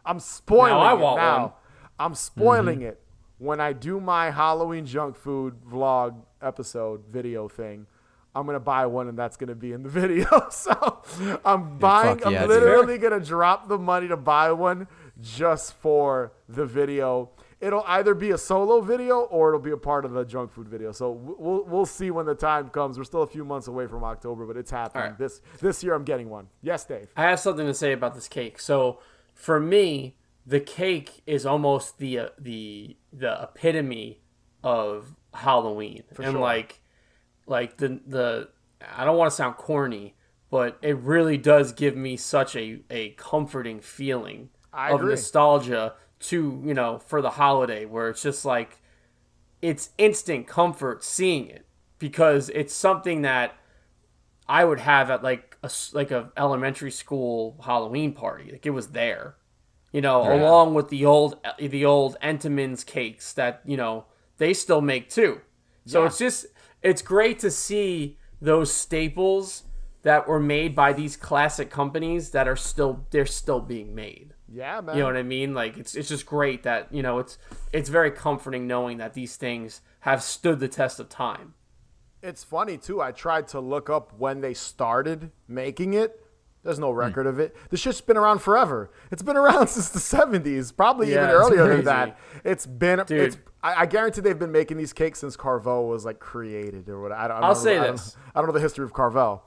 S1: I'm spoiling
S2: Now I
S1: it
S2: want
S1: now.
S2: one.
S1: I'm spoiling it when I do my Halloween junk food vlog episode video thing. I'm gonna buy one, and that's gonna be in the video. So I'm buying.
S3: fuck yeah,
S1: I'm
S3: dude.
S1: literally gonna drop the money to buy one just for the video. It'll either be a solo video or it'll be a part of the junk food video. So we'll see when the time comes. We're still a few months away from October, but it's happening.
S2: Right.
S1: This year I'm getting one. Yes, Dave.
S2: I have something to say about this cake. So for me, the cake is almost the epitome of Halloween. And
S1: sure.
S2: like the I don't want to sound corny, but it really does give me such a comforting feeling of nostalgia to, for the holiday, where it's just like it's instant comfort seeing it, because it's something that I would have at like a elementary school Halloween party. Like it was there, along with the old Entenmann's cakes that, they still make too. So it's great to see those staples that were made by these classic companies that are still being made.
S1: Yeah, man.
S2: You know what I mean? Like it's just great that, it's very comforting knowing that these things have stood the test of time.
S1: It's funny too. I tried to look up when they started making it. There's no record of it. This shit's been around forever. It's been around since the 70s, probably even earlier than that. It's been. I guarantee they've been making these cakes since Carvel was like created or what. I don't know the history of Carvel.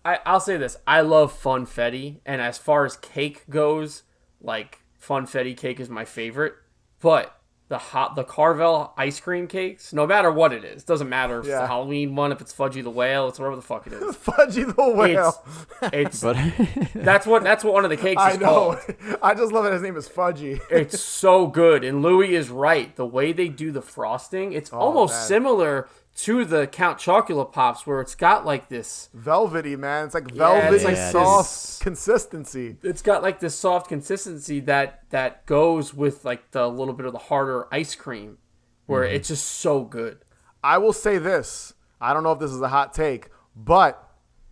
S2: I'll say this. I love funfetti, and as far as cake goes, like funfetti cake is my favorite. But the Carvel ice cream cakes, no matter what it is, doesn't matter if it's the Halloween one, if it's Fudgy the Whale, it's whatever the fuck it is.
S1: Fudgy the Whale.
S2: It's that's what one of the cakes is called.
S1: I just love that his name is Fudgy.
S2: It's so good, and Louis is right. The way they do the frosting, it's almost similar to the Count Chocula Pops, where it's got like this
S1: velvety, man. It's like velvety, soft consistency.
S2: It's got like this soft consistency that goes with like the little bit of the harder ice cream, where it's just so good.
S1: I will say this. I don't know if this is a hot take, but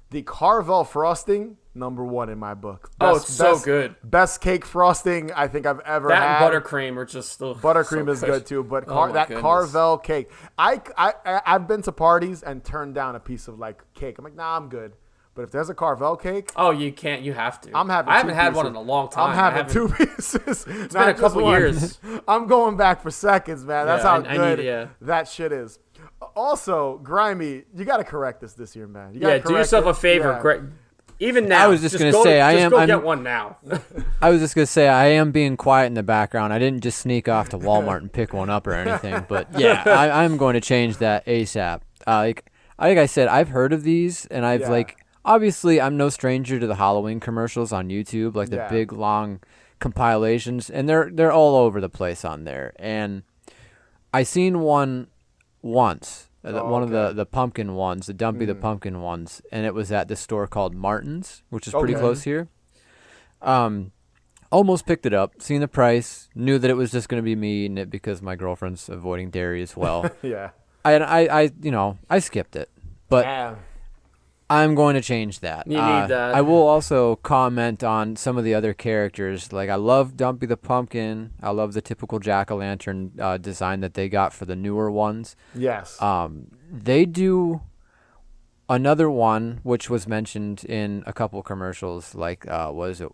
S1: the Carvel frosting, #1 in my book.
S2: It's so good.
S1: Best cake frosting I think I've ever had.
S2: That and buttercream are just
S1: buttercream is good too, but Carvel cake. I've been to parties and turned down a piece of like cake. I'm like, nah, I'm good. But if there's a Carvel cake,
S2: you can't. You have to.
S1: I haven't had one in a long time. I'm having 2 pieces.
S2: It's been a couple years.
S1: I'm going back for seconds, man. That's how good that shit is. Also, Grimy, you got to correct this year, man.
S2: Do yourself a favor. Even now,
S3: I was just gonna say, I'm
S2: get one now.
S3: I was just gonna say, I am being quiet in the background. I didn't just sneak off to Walmart and pick one up or anything. But yeah, I'm going to change that ASAP. Like I said, I've heard of these, and obviously, I'm no stranger to the Halloween commercials on YouTube, like the big long compilations, and they're all over the place on there. And I seen one once. One of the pumpkin ones, the Dumpy the Pumpkin ones, and it was at this store called Martin's, which is pretty close here. Almost picked it up, seen the price, knew that it was just going to be me eating it because my girlfriend's avoiding dairy as well.
S1: Yeah.
S3: I skipped it. But I'm going to change that.
S2: You need that.
S3: I will also comment on some of the other characters. Like, I love Dumpy the Pumpkin. I love the typical jack-o'-lantern design that they got for the newer ones.
S1: Yes.
S3: They do another one, which was mentioned in a couple commercials, like, what is it?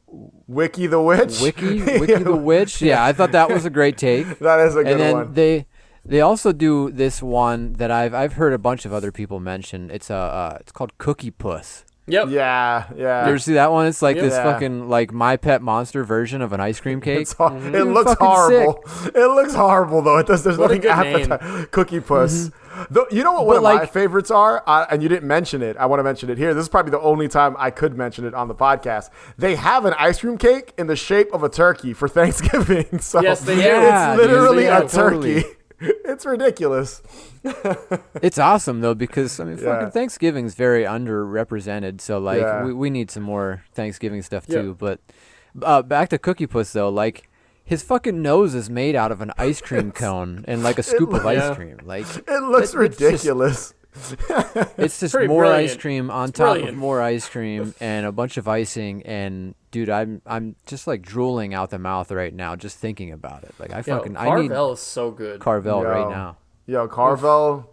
S1: Wiki the Witch?
S3: Wiki the Witch? Yeah, I thought that was a great take.
S1: That is a good one.
S3: And then they also do this one that I've heard a bunch of other people mention. It's called Cookie Puss.
S2: Yep.
S1: Yeah.
S3: You ever see that one? It's like this
S1: Yeah.
S3: fucking like My Pet Monster version of an ice cream cake.
S1: It looks horrible. It looks horrible though. There's
S2: What a
S1: nothing
S2: good
S1: appetizing. Cookie Puss. Though, you know what? One of my favorites are, and you didn't mention it. I want to mention it here. This is probably the only time I could mention it on the podcast. They have an ice cream cake in the shape of a turkey for Thanksgiving. So
S2: Yes, they do.
S1: It's literally
S3: Yeah,
S1: a turkey. It's ridiculous.
S3: It's awesome though because I mean,
S1: Yeah.
S3: fucking Thanksgiving's very underrepresented. So like,
S1: Yeah.
S3: we need some more Thanksgiving stuff too. But back to Cookie Puss though, like his fucking nose is made out of an ice cream cone and like a scoop of ice cream. Like
S1: It looks ridiculous.
S3: It's just
S2: Pretty
S3: more
S2: brilliant.
S3: ice cream on
S2: It's
S3: top
S2: brilliant.
S3: of more ice cream and a bunch of icing. And dude, I'm just like drooling out the mouth right now just thinking about it. Like I need
S2: Carvel is so good.
S3: Carvel right now.
S1: Yo, Carvel.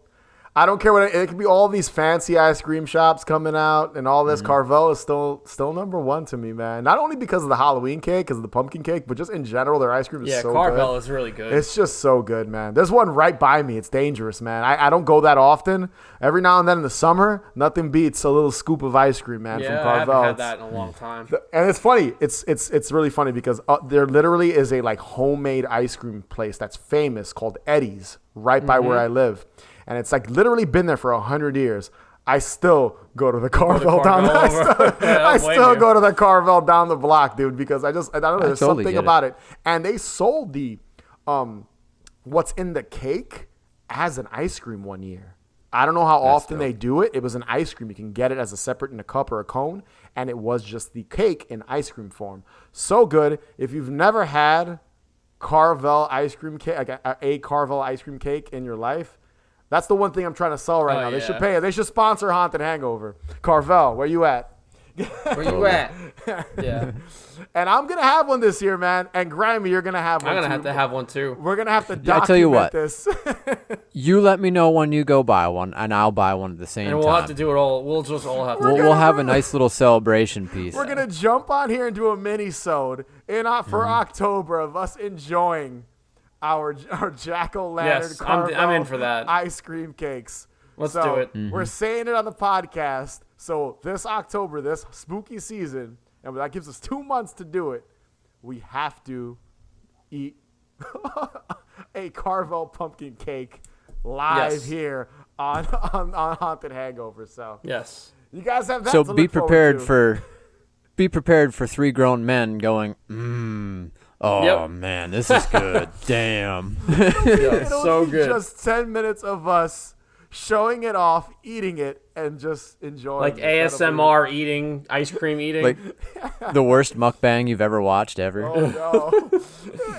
S1: I don't care what it could be. All these fancy ice cream shops coming out and all this. Carvel is still number one to me, man. Not only because of the Halloween cake, because of the pumpkin cake, but just in general, their ice cream is so
S2: Carvel
S1: good.
S2: is really good.
S1: It's just so good, man. There's one right by me. It's dangerous, man. I don't go that often. Every now and then in the summer, nothing beats a little scoop of ice cream, man, from
S2: I
S1: Carvel.
S2: haven't had that in a long time.
S1: And it's funny. It's really funny because there literally is a like homemade ice cream place that's famous called Eddie's right by where I live. And it's like literally been there for 100 years. I still go to the Carvel down. I still go to the Carvel down the block, dude, because I don't know. There's
S3: totally
S1: something
S3: get it.
S1: about it. And they sold the what's in the cake as an ice cream one year. I don't know how often they do it. It was an ice cream. You can get it as a separate in a cup or a cone, and it was just the cake in ice cream form. So good. If you've never had Carvel ice cream cake, like a Carvel ice cream cake in your life, that's the one thing I'm trying to sell right now. They should pay it. They should sponsor Haunted Hangover. Carvel, where you at?
S2: Where you at? Yeah.
S1: And I'm going to have one this year, man. And Grimy, you're going to have one
S2: I'm going to
S1: too.
S2: have to have one too.
S1: We're going to have to document
S3: I tell you what.
S1: this.
S3: You let me know when you go buy one, and I'll buy one at the same
S2: And we'll
S3: time.
S2: have to do it all. We'll just all have to.
S3: We'll have a nice little celebration piece.
S1: We're going to jump on here and do a mini-sode for October of us enjoying our jack-o'-lantern
S2: Yes, I'm in for that.
S1: ice cream cakes.
S2: Let's
S1: So,
S2: do it.
S1: We're saying it on the podcast. So this October, this spooky season, and that gives us 2 months to do it, we have to eat a Carvel pumpkin cake live here on Haunted Hangover. So
S2: Yes.
S1: you guys have that
S3: So
S1: to
S3: be
S1: look forward
S3: prepared
S1: to.
S3: be prepared for three grown men going, oh
S2: Yep.
S3: man, this is good. Damn.
S1: It'll
S2: so
S1: be
S2: good.
S1: just 10 minutes of us showing it off, eating it, and just enjoying
S2: Like
S1: it. That'll be-
S2: ASMR eating, ice cream eating.
S3: Like the worst mukbang you've ever watched ever.
S1: Oh no!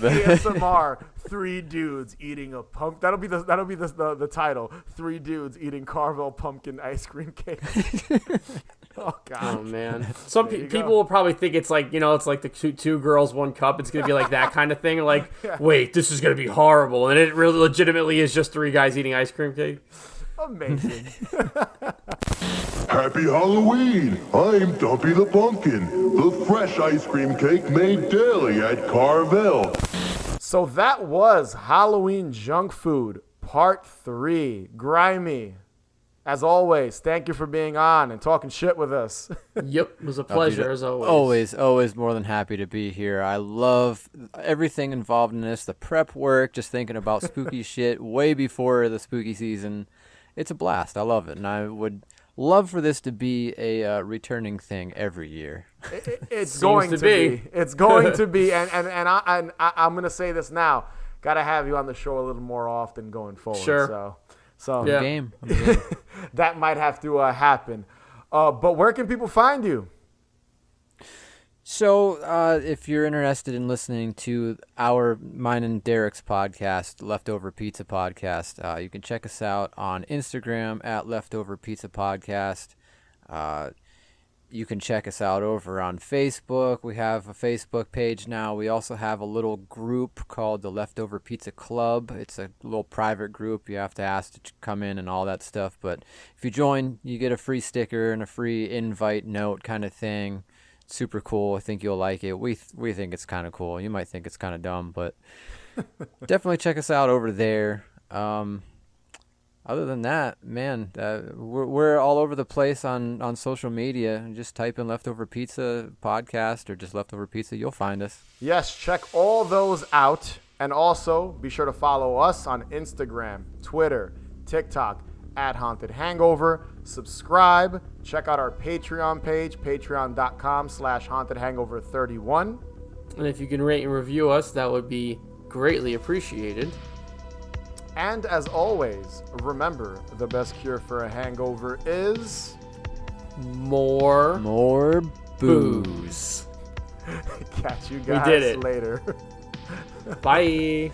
S1: ASMR. 3 dudes eating a pump. That'll be the title. 3 dudes eating Carvel pumpkin ice cream cake. Oh god.
S2: Oh man, some
S1: There you
S2: people
S1: go.
S2: will probably think it's like it's like the two girls, 1 cup. It's gonna be like that kind of thing. Like, wait, this is gonna be horrible, and it really legitimately is just 3 guys eating ice cream cake.
S1: Amazing.
S12: Happy Halloween! I'm Dumpy the Pumpkin, the fresh ice cream cake made daily at Carvel.
S1: So that was Halloween junk food part 3. Grimy, as always, thank you for being on and talking shit with us.
S2: Yep, it was a pleasure as always.
S3: Always more than happy to be here. I love everything involved in this. The prep work, just thinking about spooky shit way before the spooky season. It's a blast. I love it, and I would love for this to be a returning thing every year.
S1: It's going to be. It's going to be, and I'm gonna say this now. Got to have you on the show a little more often going forward.
S2: Sure.
S1: So
S3: Yeah. Game.
S1: that might have to happen. But where can people find you?
S3: So, if you're interested in listening to mine and Derek's podcast, Leftover Pizza Podcast, you can check us out on Instagram at Leftover Pizza Podcast. You can check us out over on Facebook. We have a Facebook page now. We also have a little group called the Leftover Pizza Club. It's a little private group. You have to ask to come in and all that stuff. But if you join, you get a free sticker and a free invite note kind of thing. Super cool. I think you'll like it. We think it's kind of cool. You might think it's kind of dumb, but definitely check us out over there. Other than that, man, we're all over the place on social media. Just type in Leftover Pizza Podcast or just Leftover Pizza. You'll find us.
S1: Yes, check all those out. And also be sure to follow us on Instagram, Twitter, TikTok, @Haunted Hangover. Subscribe. Check out our Patreon page, patreon.com/hauntedhangover31.
S2: And if you can rate and review us, that would be greatly appreciated.
S1: And as always, remember, the best cure for a hangover is...
S2: More
S3: booze.
S1: Catch you guys
S2: we did it.
S1: later.
S2: Bye.